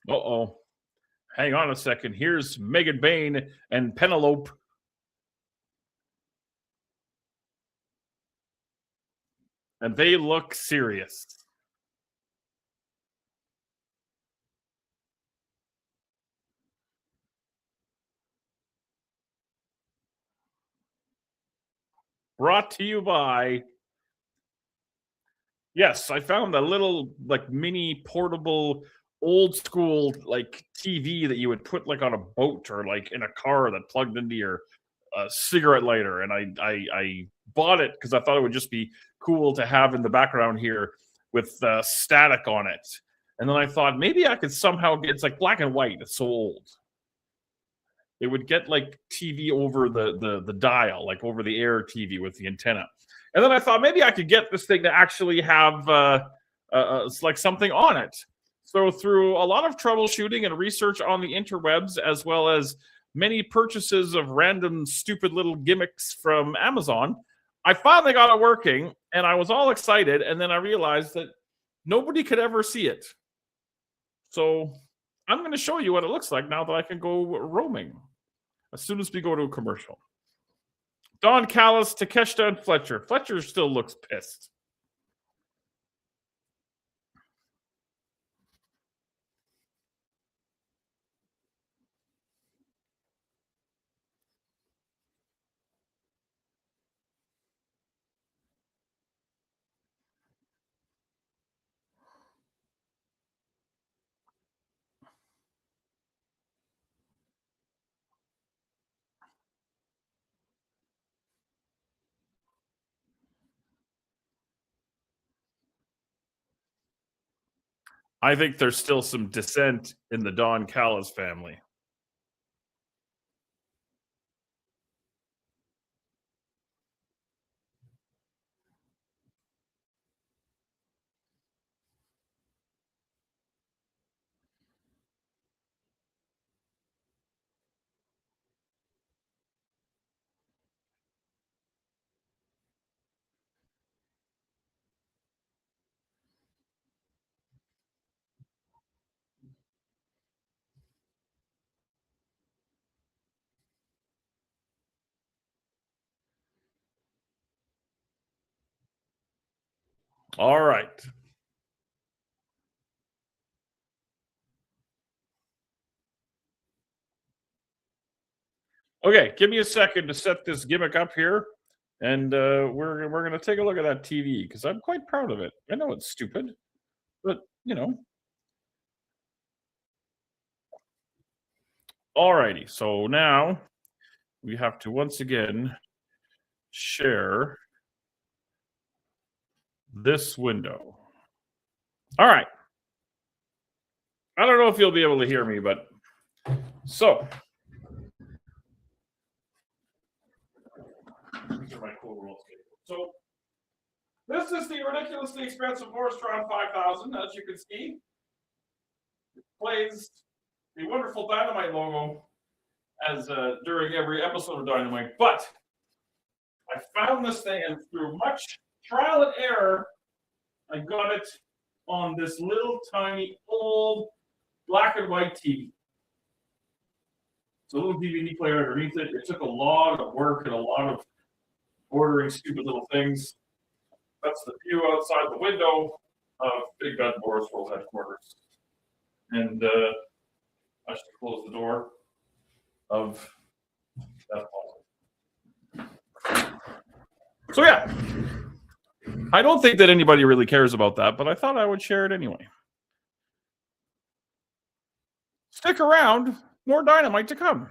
Uh-oh. Hang on a second. Here's Megan Bain and Penelope. And they look serious. Brought to you by... Yes, I found a little like mini portable old school like TV that you would put like on a boat or like in a car that plugged into your cigarette lighter, and I bought it because I thought it would just be cool to have in the background here with static on it. And then I thought maybe I could somehow get, it's like black and white. It's so old. It would get like TV over the dial, like over the air TV with the antenna. And then I thought maybe I could get this thing to actually have like something on it. So through a lot of troubleshooting and research on the interwebs, as well as many purchases of random stupid little gimmicks from Amazon, I finally got it working, and I was all excited. And then I realized that nobody could ever see it. So I'm going to show you what it looks like now that I can go roaming as soon as we go to a commercial. Don Callis, Takeshita, and Fletcher. Fletcher still looks pissed. I think there's still some dissent in the Don Callis family. All right. Okay, give me a second to set this gimmick up here, and we're going to take a look at that TV because I'm quite proud of it. I know it's stupid, but you know. Alrighty, so now we have to once again share this window. All right. I don't know if you'll be able to hear me, but so these are my cool rules. So this is the ridiculously expensive Horstron 5000, as you can see. It plays the wonderful Dynamite logo as during every episode of Dynamite, but I found this thing, and through much trial and error, I got it on this little tiny old black and white TV. It's a little DVD player underneath it. It took a lot of work and a lot of ordering stupid little things. That's the view outside the window of Big Bad Boris World Headquarters. And I should close the door of that closet. So yeah, I don't think that anybody really cares about that, but I thought I would share it anyway. Stick around, more Dynamite to come.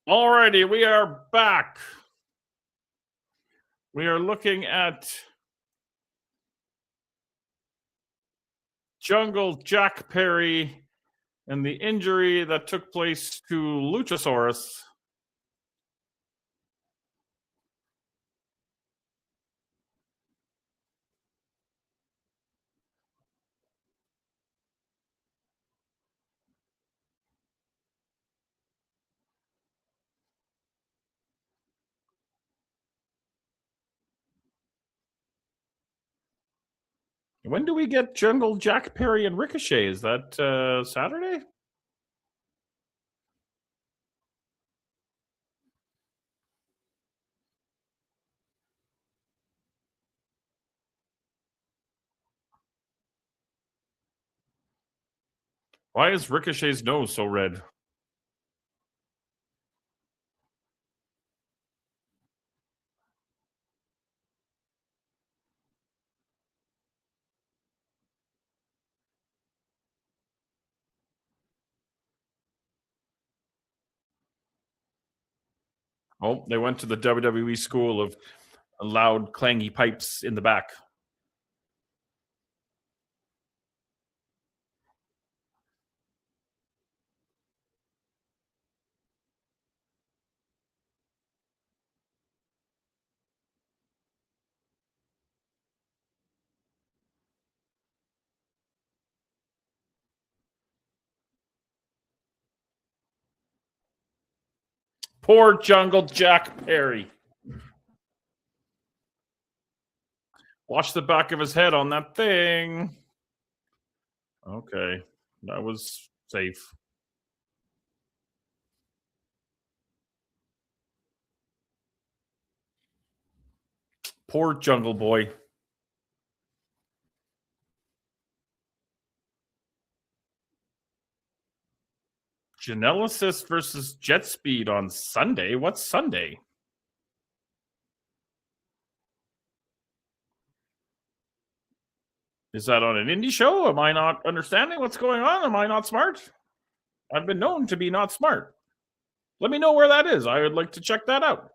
Alrighty, we are back. We are looking at Jungle Jack Perry and the injury that took place to Luchasaurus. When do we get Jungle Jack Perry and Ricochet? Is that Saturday? Why is Ricochet's nose so red? Oh, they went to the WWE school of loud, clangy pipes in the back. Poor Jungle Jack Perry. Watch the back of his head on that thing. Okay, that was safe. Poor Jungle Boy. Genesis versus Jet Speed on Sunday. What's Sunday? Is that on an indie show? Am I not understanding what's going on? Am I not smart? I've been known to be not smart. Let me know where that is. I would like to check that out.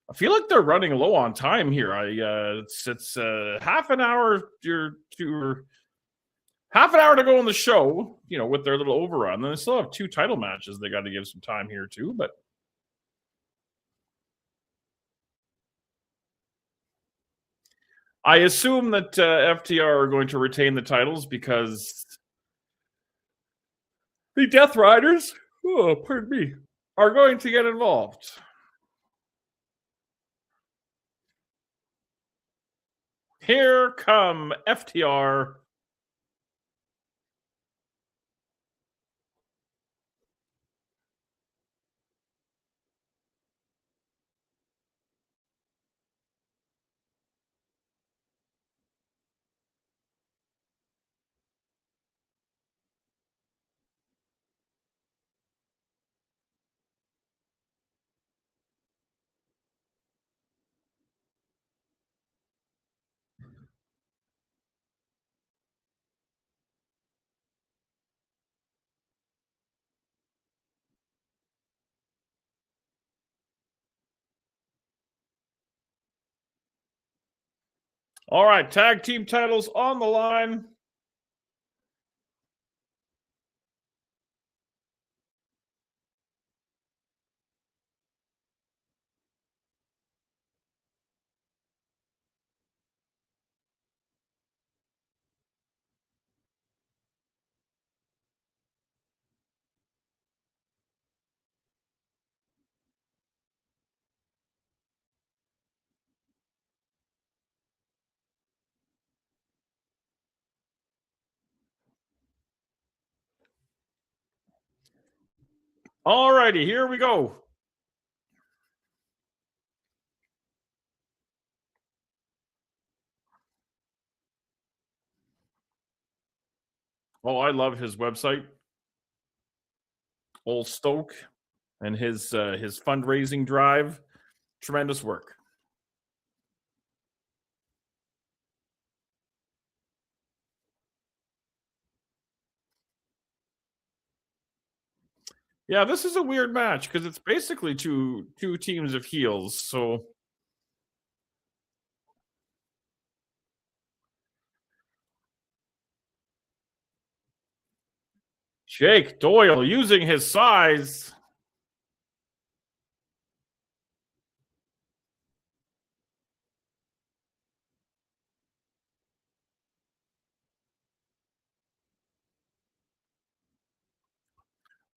I feel like they're running low on time here. It's half an hour half an hour to go on the show, with their little overrun. Then they still have 2 title matches they got to give some time here too, but I assume that FTR are going to retain the titles because the Death Riders, pardon me, are going to get involved. Here come FTR. All right, tag team titles on the line. All righty, here we go. Oh, I love his website, Old Stoke, and his fundraising drive. Tremendous work. Yeah, this is a weird match because it's basically two teams of heels. So Jake Doyle using his size.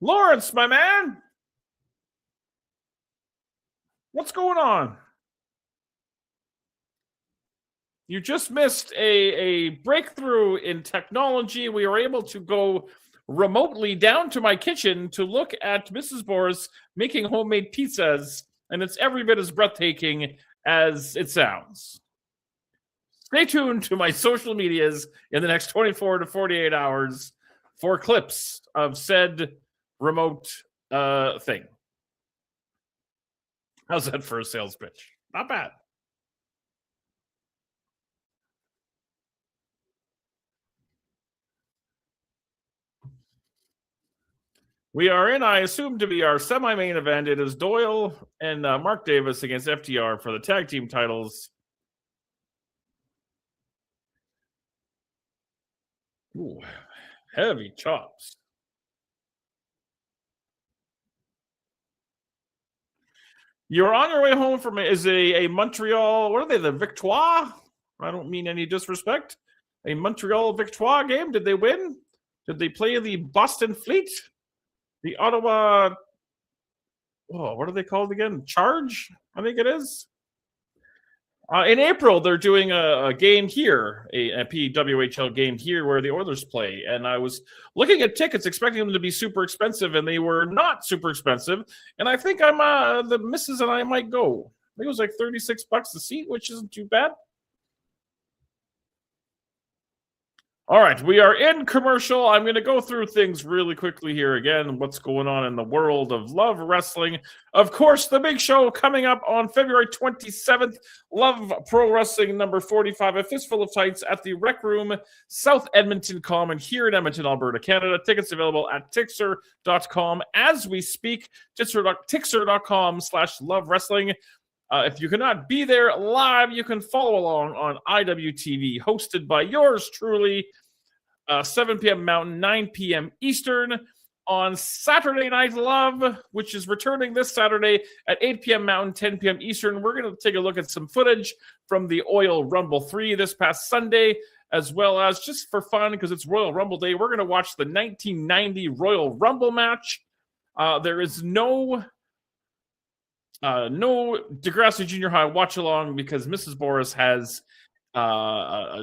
Lawrence, my man, what's going on? You just missed a breakthrough in technology. We were able to go remotely down to my kitchen to look at Mrs. Boris making homemade pizzas, and it's every bit as breathtaking as it sounds. Stay tuned to my social medias in the next 24 to 48 hours for clips of said remote thing. How's that for a sales pitch? Not bad. We are in, I assume, to be our semi-main event. It is Doyle and Mark Davis against FTR for the tag team titles. Ooh, heavy chops. You're on your way home from is a Montreal, what are they, the Victoire? I don't mean any disrespect. A Montreal Victoire game. Did they win? Did they play the Boston Fleet? The Ottawa, what are they called again? Charge, I think it is. In April, they're doing a game here, a PWHL game here where the Oilers play. And I was looking at tickets, expecting them to be super expensive, and they were not super expensive. And I think the missus and I might go. I think it was like $36 a seat, which isn't too bad. All right, we are in commercial. I'm going to go through things really quickly here again. What's going on in the world of Love Wrestling? Of course, the big show coming up on February 27th. Love Pro Wrestling number 45, a fistful of tights at the Rec Room, South Edmonton Common here in Edmonton, Alberta, Canada. Tickets available at Tixer.com as we speak. Tixer.com/Love Wrestling. If you cannot be there live, you can follow along on IWTV, hosted by yours truly, 7 p.m. Mountain, 9 p.m. Eastern. On Saturday Night Love, which is returning this Saturday at 8 p.m. Mountain, 10 p.m. Eastern. We're going to take a look at some footage from the Oil Rumble 3 this past Sunday, as well as just for fun, because it's Royal Rumble Day, we're going to watch the 1990 Royal Rumble match. There is no Degrassi Junior High watch along because Mrs. Boris has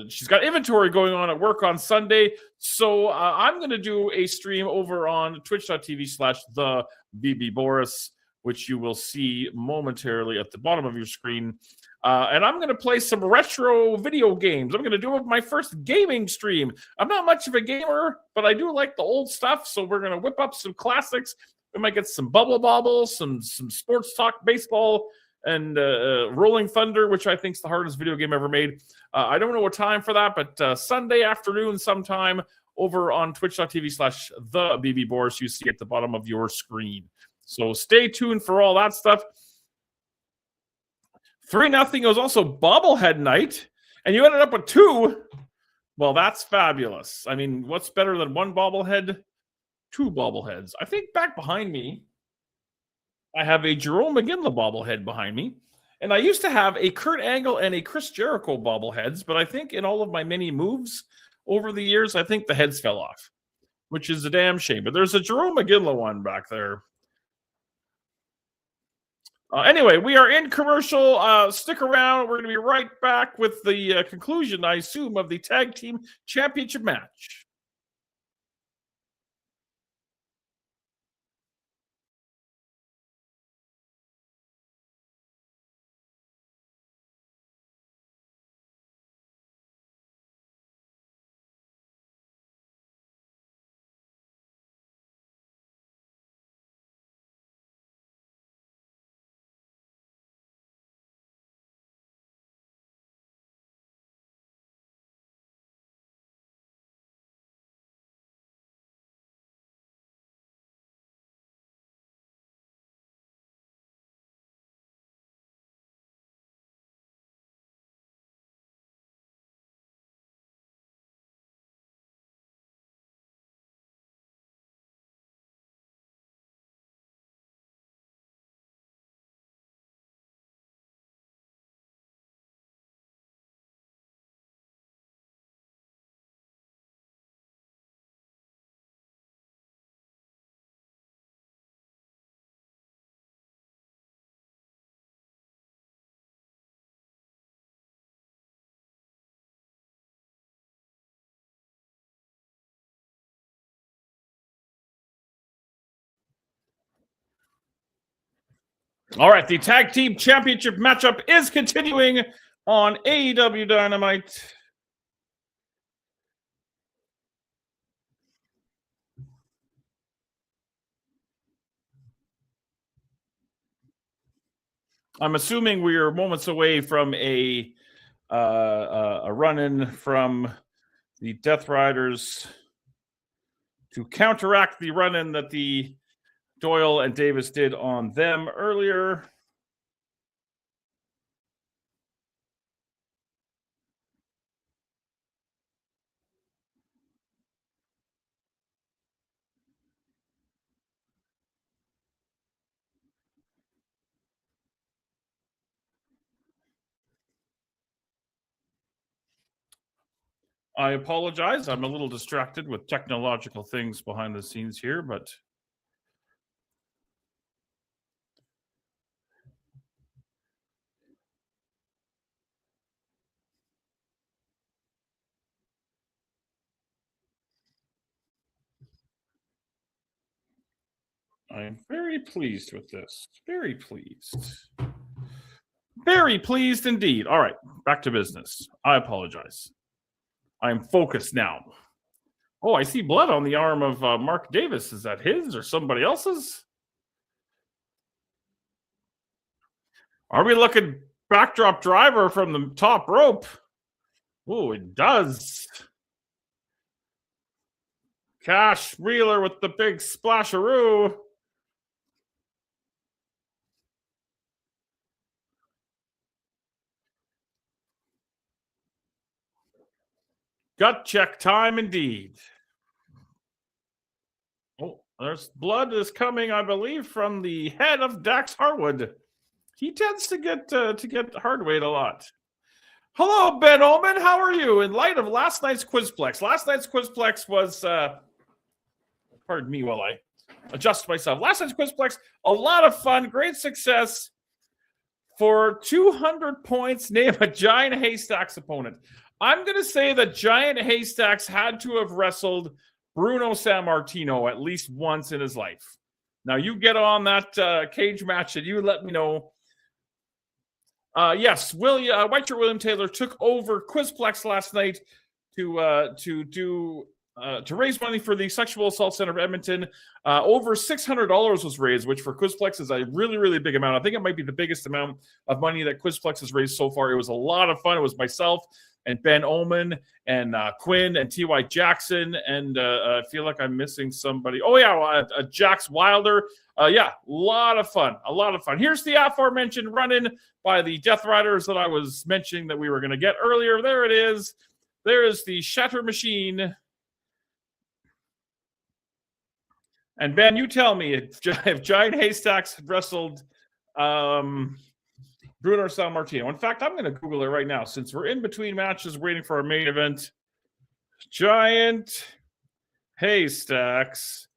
she's got inventory going on at work on Sunday. So I'm going to do a stream over on twitch.tv/the BB which you will see momentarily at the bottom of your screen. And I'm going to play some retro video games. I'm going to do my first gaming stream. I'm not much of a gamer, but I do like the old stuff. So we're going to whip up some classics. We might get some Bubble Bobble, some sports talk, baseball, and Rolling Thunder, which I think is the hardest video game ever made. I don't know what time for that, but Sunday afternoon sometime over on twitch.tv/the BB you see at the bottom of your screen. So stay tuned for all that stuff. 3-0 was also bobblehead night, and you ended up with 2. Well, that's fabulous. I mean, what's better than 1 bobblehead? 2 bobbleheads. I think back behind me, I have a Jerome McGinley bobblehead behind me. And I used to have a Kurt Angle and a Chris Jericho bobbleheads, but I think in all of my many moves over the years, I think the heads fell off, which is a damn shame. But there's a Jerome McGinley one back there. Anyway, we are in commercial. Stick around. We're going to be right back with the conclusion, I assume, of the Tag Team Championship match. All right, the tag team championship matchup is continuing on AEW Dynamite. I'm assuming we are moments away from a run-in from the Death Riders to counteract the run-in that the Doyle and Davis did on them earlier. I apologize. I'm a little distracted with technological things behind the scenes here, but I am very pleased with this. Very pleased. Very pleased indeed. All right, back to business. I apologize. I'm focused now. Oh, I see blood on the arm of Mark Davis. Is that his or somebody else's? Are we looking backdrop driver from the top rope? Oh, it does. Cash Wheeler with the big splasharoo. Gut check time indeed. Oh, there's blood is coming, I believe, from the head of Dax Harwood. He tends to get hard weight a lot. Hello, Ben Ullman. How are you? In light of last night's Quizplex. Last night's Quizplex was, pardon me while I adjust myself. Last night's Quizplex, a lot of fun, great success. For 200 points, name a Giant Haystacks opponent. I'm going to say that Giant Haystacks had to have wrestled Bruno Sammartino at least once in his life. Now, you get on that cage match and you let me know. Yes, White Shirt William Taylor took over Quizplex last night to raise money for the Sexual Assault Center of Edmonton. Over $600 was raised, which for Quizplex is a really, really big amount. I think it might be the biggest amount of money that Quizplex has raised so far. It was a lot of fun. It was myself and Ben Ullman and Quinn and T.Y. Jackson. And I feel like I'm missing somebody. Oh, yeah, Jax Wilder. Yeah, a lot of fun. A lot of fun. Here's the aforementioned run-in by the Death Riders that I was mentioning that we were going to get earlier. There it is. There is the Shatter Machine. And Ben, you tell me if Giant Haystacks wrestled Bruno Sammartino. In fact, I'm going to Google it right now since we're in between matches waiting for our main event. Giant Haystacks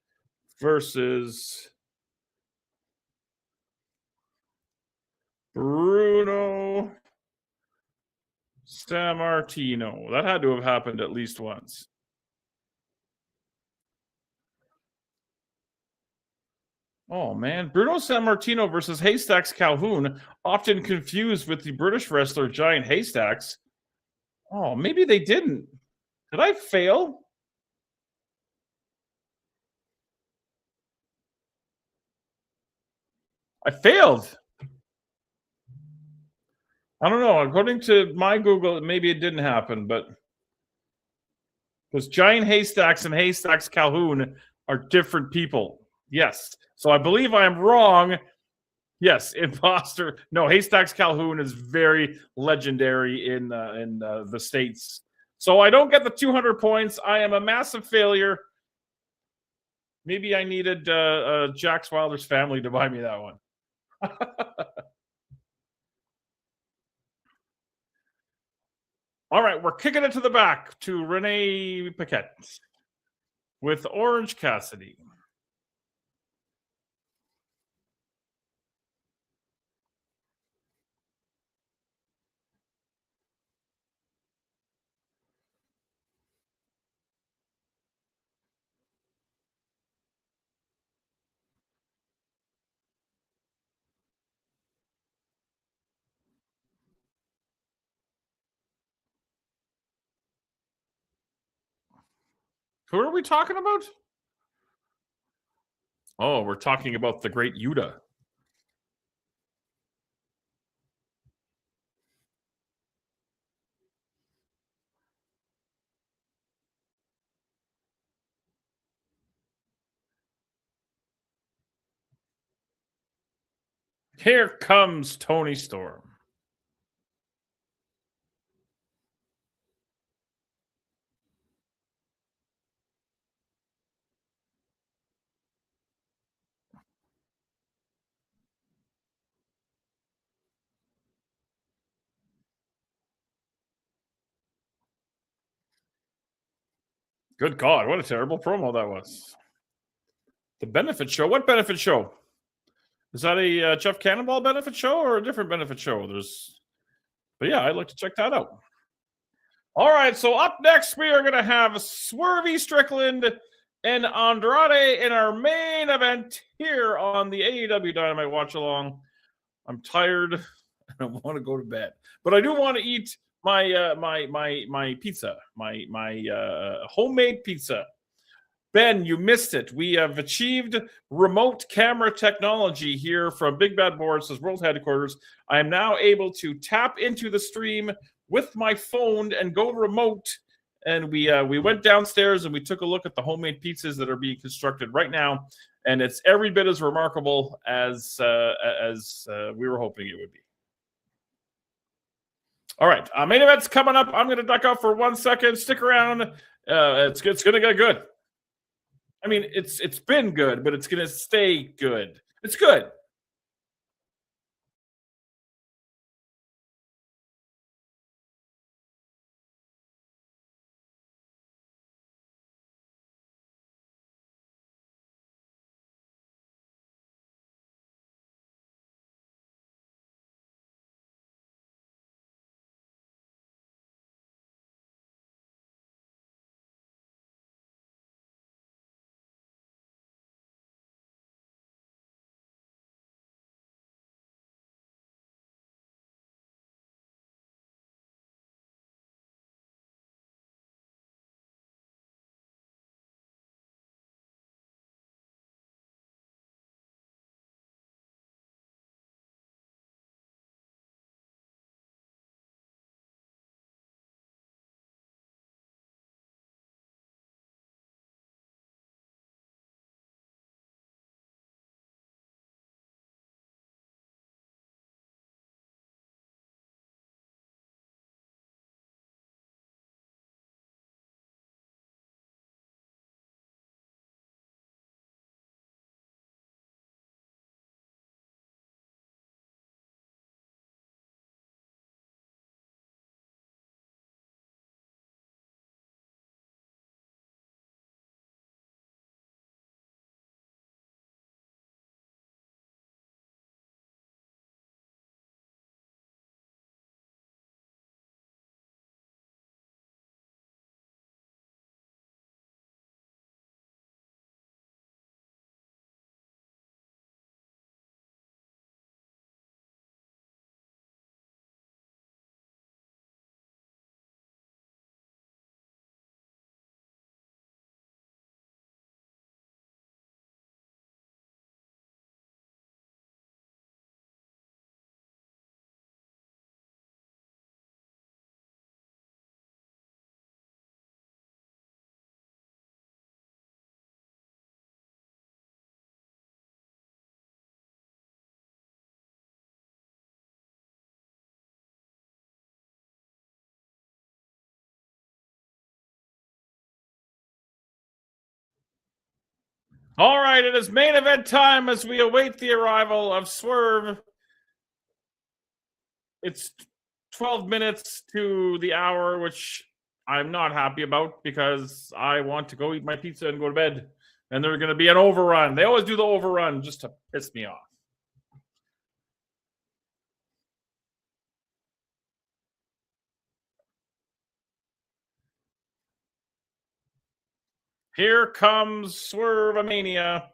versus Bruno Sammartino. That had to have happened at least once. Oh, man. Bruno Sammartino versus Haystacks Calhoun, often confused with the British wrestler Giant Haystacks. Oh, maybe they didn't. Did I fail? I failed. I don't know. According to my Google, maybe it didn't happen, but because Giant Haystacks and Haystacks Calhoun are different people. Yes. So I believe I am wrong. Yes, imposter. No, Haystacks Calhoun is very legendary in the States. So I don't get the 200 points. I am a massive failure. Maybe I needed Jax Wilder's family to buy me that one. All right, we're kicking it to the back to Renee Paquette with Orange Cassidy. Who are we talking about? Oh, we're talking about the great Yuta. Here comes Tony Storm. Good God, what a terrible promo that was. The benefit show? What benefit show? Is that a Jeff Cannonball benefit show or a different benefit show? But yeah, I'd like to check that out. All right, so up next we are going to have Swervy Strickland and Andrade in our main event here on the AEW Dynamite Watchalong. I'm tired. I want to go to bed, but I do want to eat my pizza, my homemade pizza. Ben, you missed it. We have achieved remote camera technology here from Big Bad Boris' world headquarters. I am now able to tap into the stream with my phone and go remote. And we went downstairs and we took a look at the homemade pizzas that are being constructed right now, and it's every bit as remarkable as we were hoping it would be. All right, main event's coming up. I'm going to duck out for 1 second. Stick around. It's going to get good. I mean, it's been good, but it's going to stay good. It's good. All right, it is main event time as we await the arrival of Swerve. It's 12 minutes to the hour, which I'm not happy about because I want to go eat my pizza and go to bed. And there's going to be an overrun. They always do the overrun just to piss me off. Here comes Swerve-a-mania.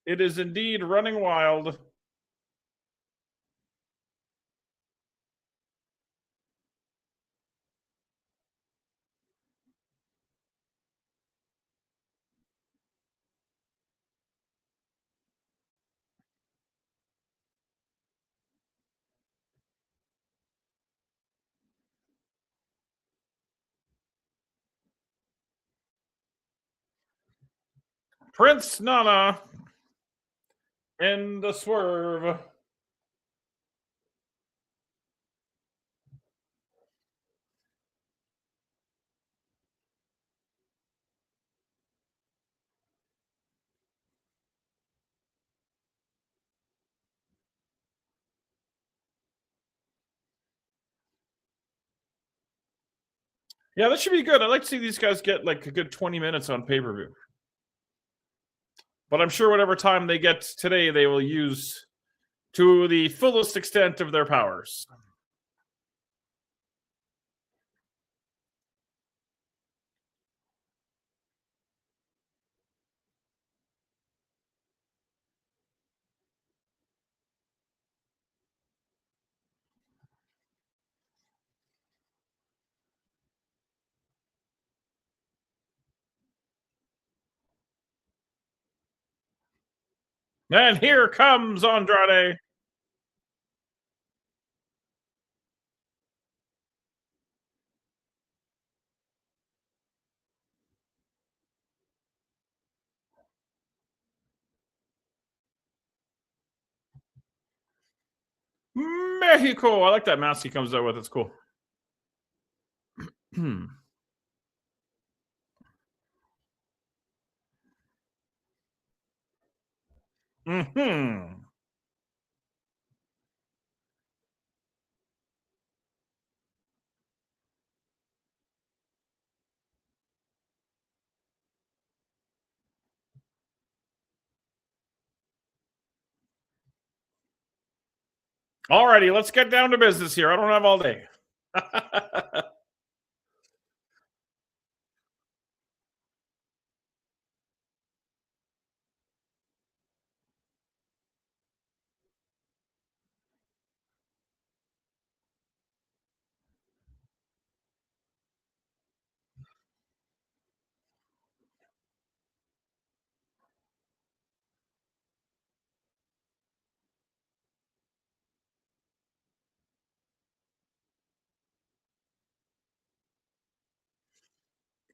It is indeed running wild. Prince Nana in the swerve. Yeah, that should be good. I'd like to see these guys get like a good 20 minutes on pay-per-view. But I'm sure whatever time they get today, they will use to the fullest extent of their powers. And here comes Andrade. Mexico. I like that mask he comes out with. It's cool. Mm-hmm. Alrighty, let's get down to business here. I don't have all day.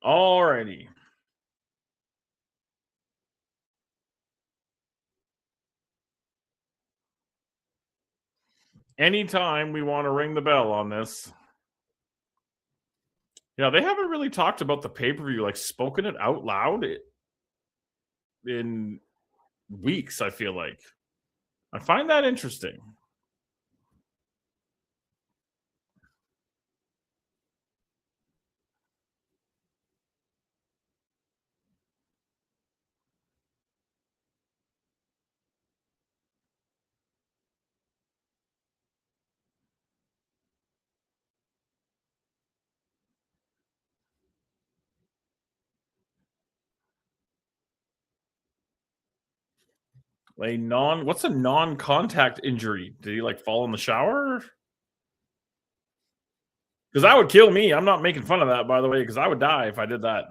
Alrighty. Anytime we want to ring the bell on this. Yeah, they haven't really talked about the pay-per-view, like spoken it out loud in weeks, I feel like. I find that interesting. What's a non-contact injury? Did he like fall in the shower? Because that would kill me. I'm not making fun of that, by the way, because I would die if I did that.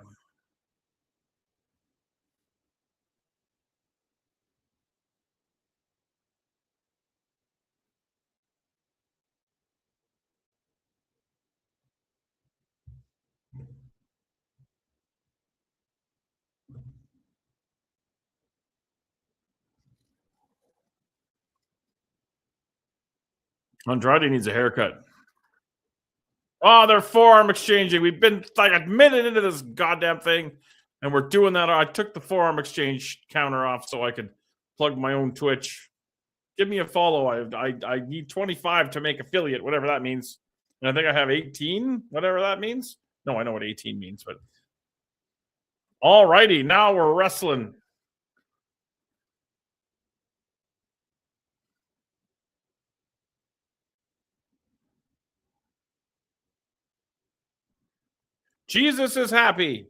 Andrade needs a haircut. Oh, they're forearm exchanging. We've been like a minute into this goddamn thing, and we're doing that. I took the forearm exchange counter off so I could plug my own Twitch. Give me a follow. I need 25 to make affiliate, whatever that means. And I think I have 18, whatever that means. No, I know what 18 means, but all righty. Now we're wrestling. Jesus is happy.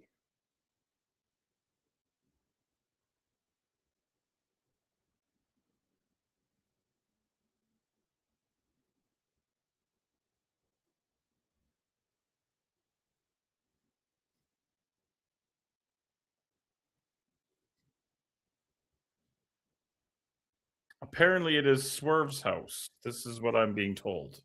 Apparently, it is Swerve's house. This is what I'm being told.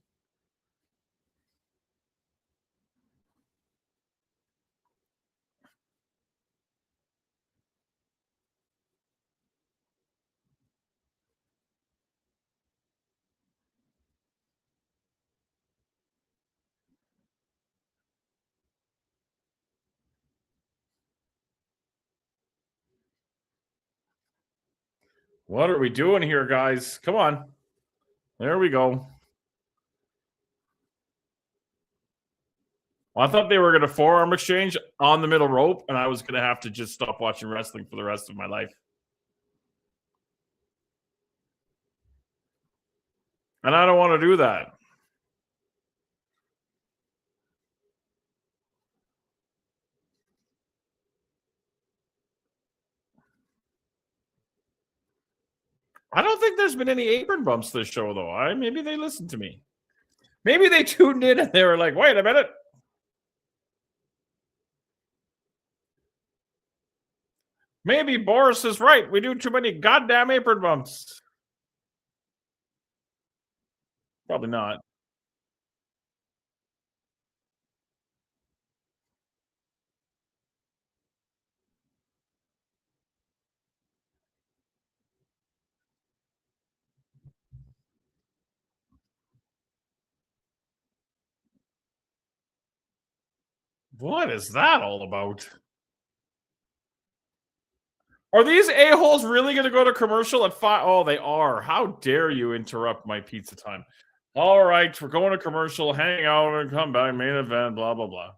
What are we doing here, guys? Come on. There we go. Well, I thought they were going to forearm exchange on the middle rope, and I was going to have to just stop watching wrestling for the rest of my life. And I don't want to do that. I don't think there's been any apron bumps this show, though. Maybe they listened to me. Maybe they tuned in and they were like, wait a minute. Maybe Boris is right. We do too many goddamn apron bumps. Probably not. What is that all about? Are these a-holes really going to go to commercial at 5? Oh, they are. How dare you interrupt my pizza time? All right, we're going to commercial. Hang out and come back. Main event, blah, blah, blah.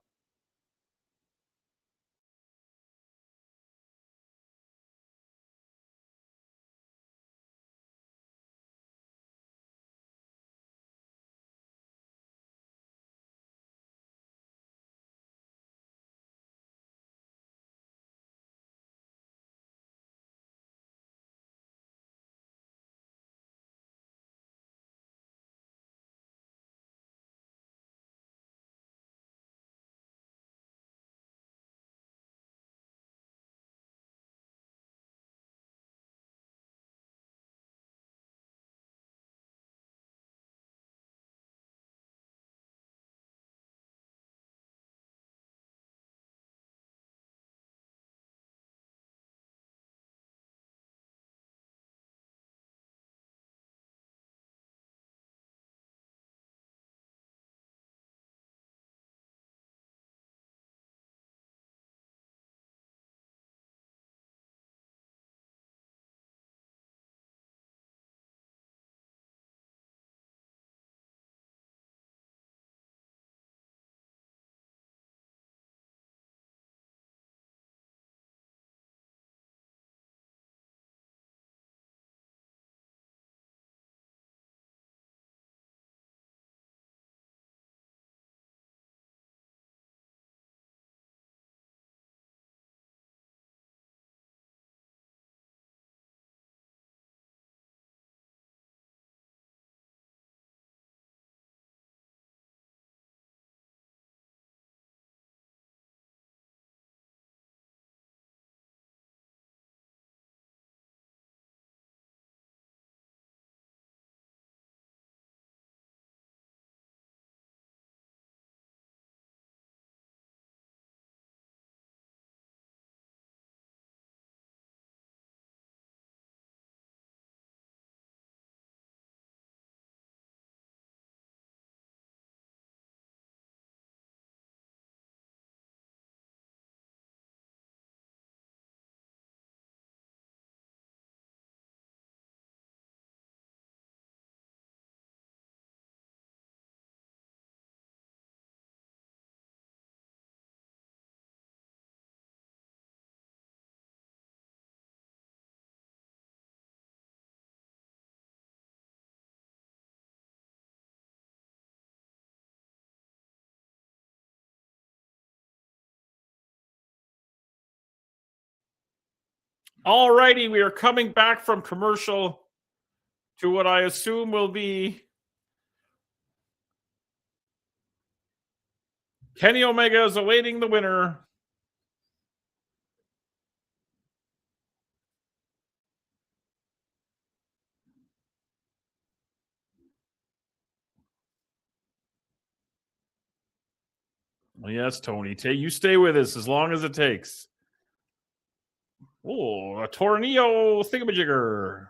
All righty, we are coming back from commercial to what I assume will be Kenny Omega is awaiting the winner. Well, yes, Tony. You stay with us as long as it takes. Oh, a Tornillo thingamajigger.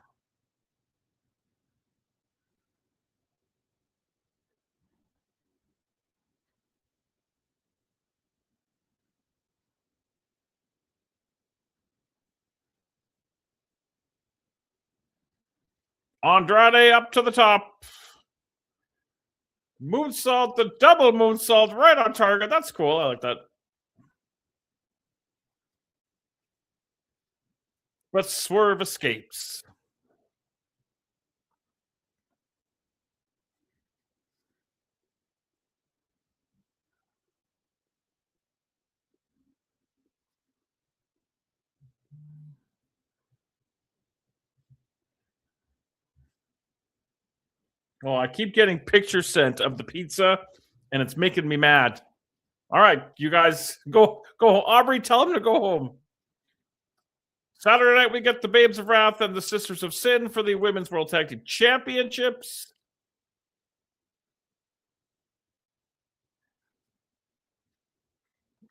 Andrade up to the top. Moonsault, the double moonsault right on target. That's cool. I like that. But Swerve escapes. Oh, I keep getting pictures sent of the pizza, and it's making me mad. All right, you guys, go. Aubrey, tell them to go home. Saturday night, we get the Babes of Wrath and the Sisters of Sin for the Women's World Tag Team Championships.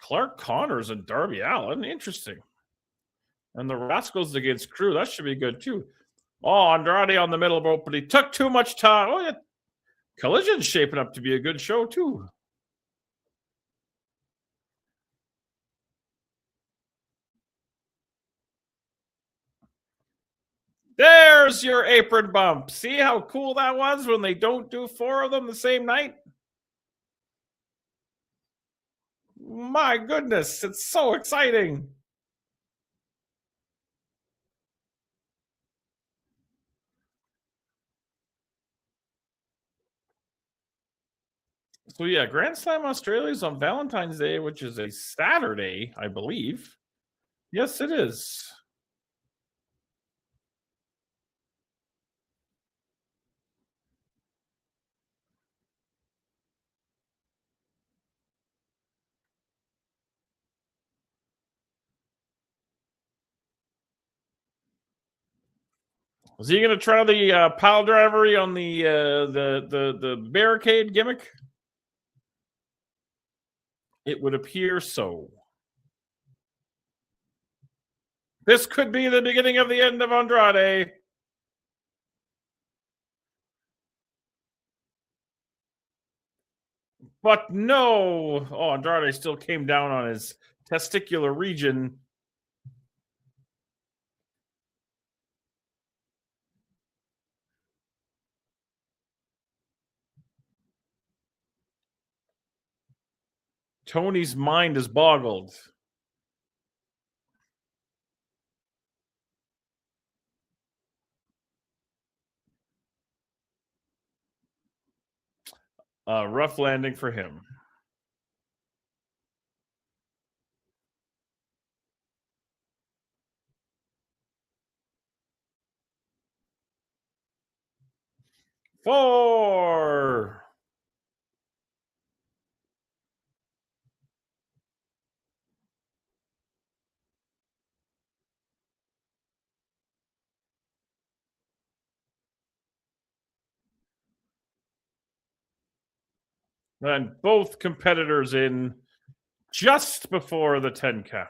Clark Connors and Darby Allin. Interesting. And the Rascals against Crew. That should be good, too. Oh, Andrade on the middle rope, but he took too much time. Oh, yeah. Collision's shaping up to be a good show, too. There's your apron bump. See how cool that was when they don't do 4 of them the same night? My goodness, it's so exciting. So yeah, Grand Slam Australia is on Valentine's Day, which is a Saturday, I believe. Yes, it is. Is he going to try the pile drivery on the barricade gimmick? It would appear so. This could be the beginning of the end of Andrade. But no. Oh, Andrade still came down on his testicular region. Tony's mind is boggled. Rough landing for him. Four. And both competitors in just before the 10 count.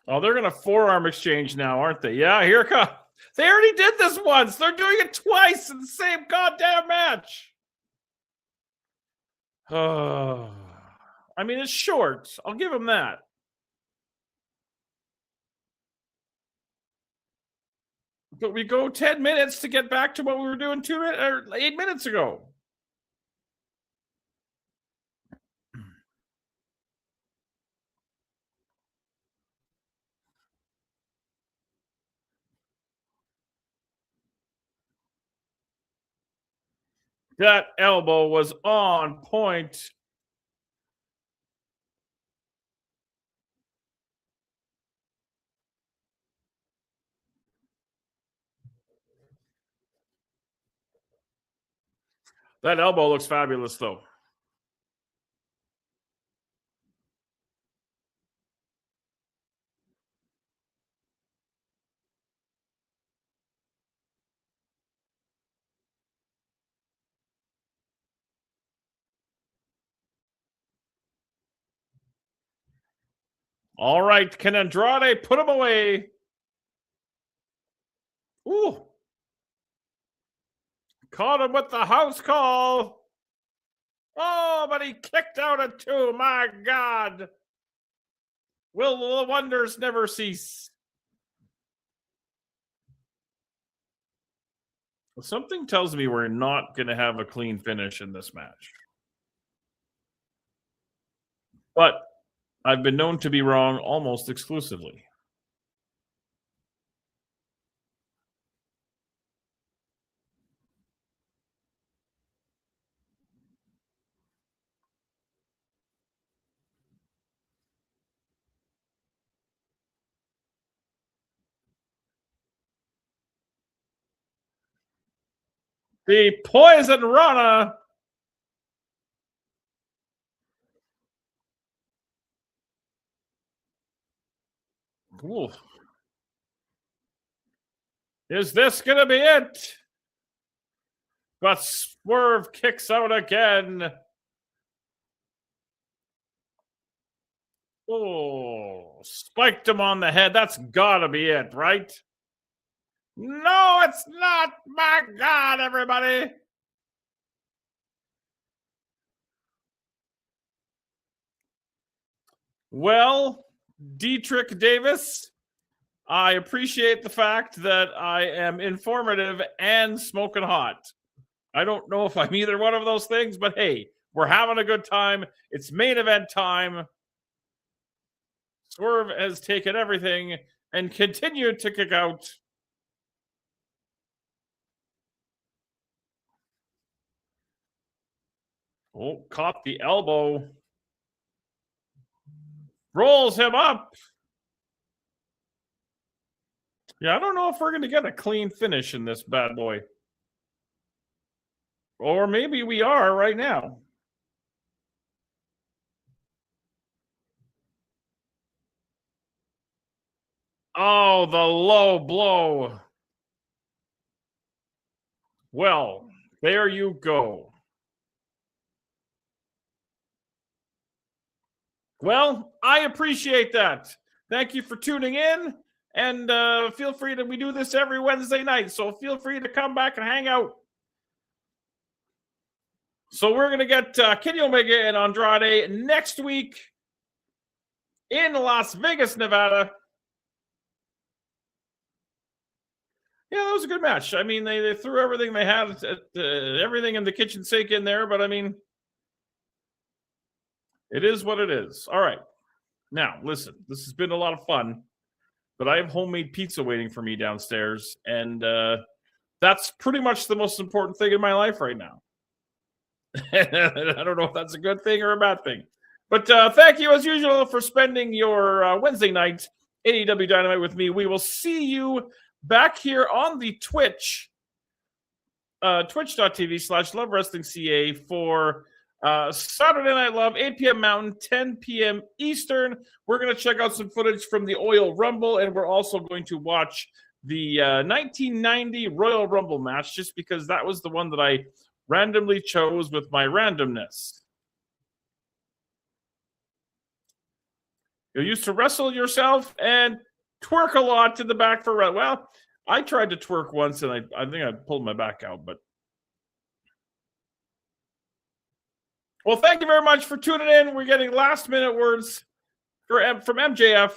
Oh, they're going to forearm exchange now, aren't they? Yeah, here it comes. They already did this once. They're doing it twice in the same goddamn match. Oh, I mean, it's short. I'll give him that. But we go 10 minutes to get back to what we were doing 8 minutes ago. That elbow was on point. That elbow looks fabulous, though. All right, can Andrade put him away? Ooh. Caught him with the house call. Oh, but he kicked out at 2. My God. Will the wonders never cease? Something tells me we're not going to have a clean finish in this match. But I've been known to be wrong almost exclusively. The Poison Rana. Ooh. Is this going to be it? But Swerve kicks out again. Oh, spiked him on the head. That's got to be it, right? No, it's not. My God, everybody. Well, Dietrich Davis, I appreciate the fact that I am informative and smoking hot. I don't know if I'm either one of those things, but hey, we're having a good time. It's main event time. Swerve has taken everything and continued to kick out. Oh, caught the elbow. Rolls him up. Yeah, I don't know if we're going to get a clean finish in this bad boy. Or maybe we are right now. Oh, the low blow. Well, there you go. Well, I appreciate that. Thank you for tuning in. And feel free we do this every Wednesday night. So feel free to come back and hang out. So we're going to get Kenny Omega and Andrade next week in Las Vegas, Nevada. Yeah, that was a good match. I mean, they threw everything they had, everything in the kitchen sink in there. But I mean, it is what it is. All right. Now, listen, this has been a lot of fun, but I have homemade pizza waiting for me downstairs. And that's pretty much the most important thing in my life right now. I don't know if that's a good thing or a bad thing. But thank you, as usual, for spending your Wednesday night AEW Dynamite with me. We will see you back here on the Twitch, twitch.tv/LoveWrestlingCA for Saturday Night Love, 8 p.m. Mountain, 10 p.m. Eastern. We're going to check out some footage from the Oil Rumble, and we're also going to watch the 1990 Royal Rumble match, just because that was the one that I randomly chose with my randomness. You used to wrestle yourself and twerk a lot in the back for, well, I tried to twerk once and I think I pulled my back out, but. Well, thank you very much for tuning in. We're getting last minute words from MJF.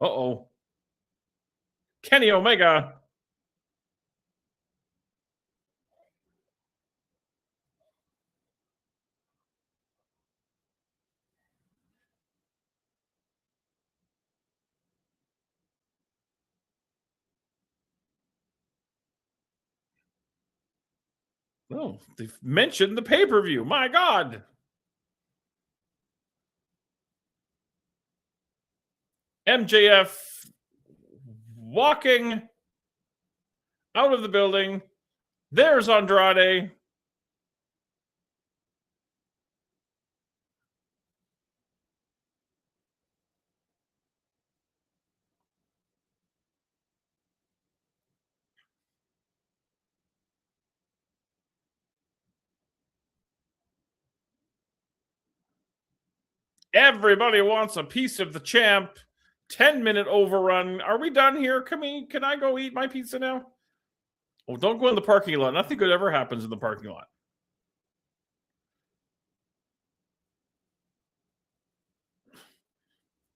Uh-oh. Kenny Omega. Oh, they've mentioned the pay-per-view. My God. MJF walking out of the building. There's Andrade. Everybody wants a piece of the champ. 10-minute overrun. Are we done here? Can I go eat my pizza now? Oh, don't go in the parking lot. Nothing good ever happens in the parking lot.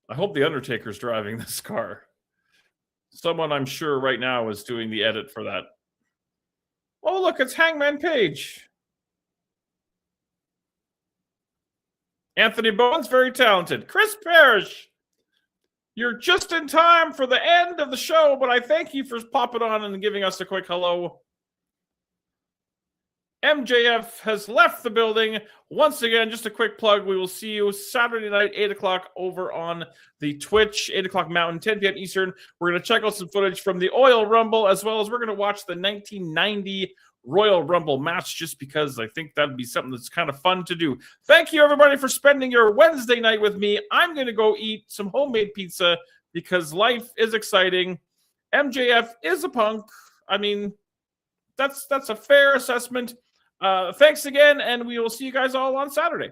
I hope the Undertaker's driving this car. Someone I'm sure right now is doing the edit for that. Oh, look, it's Hangman Page. Anthony Bowen's very talented. Chris Parrish, you're just in time for the end of the show, but I thank you for popping on and giving us a quick hello. MJF has left the building. Once again, just a quick plug. We will see you Saturday night, 8 o'clock over on the Twitch, 8 o'clock Mountain, 10 p.m. Eastern. We're going to check out some footage from the Oil Rumble, as well as we're going to watch the 1990 Royal Rumble match, just because I think that'd be something that's kind of fun to do. Thank you, everybody, for spending your Wednesday night with me. I'm going to go eat some homemade pizza because life is exciting. MJF is a punk. I mean, that's a fair assessment. Thanks again, and we will see you guys all on Saturday.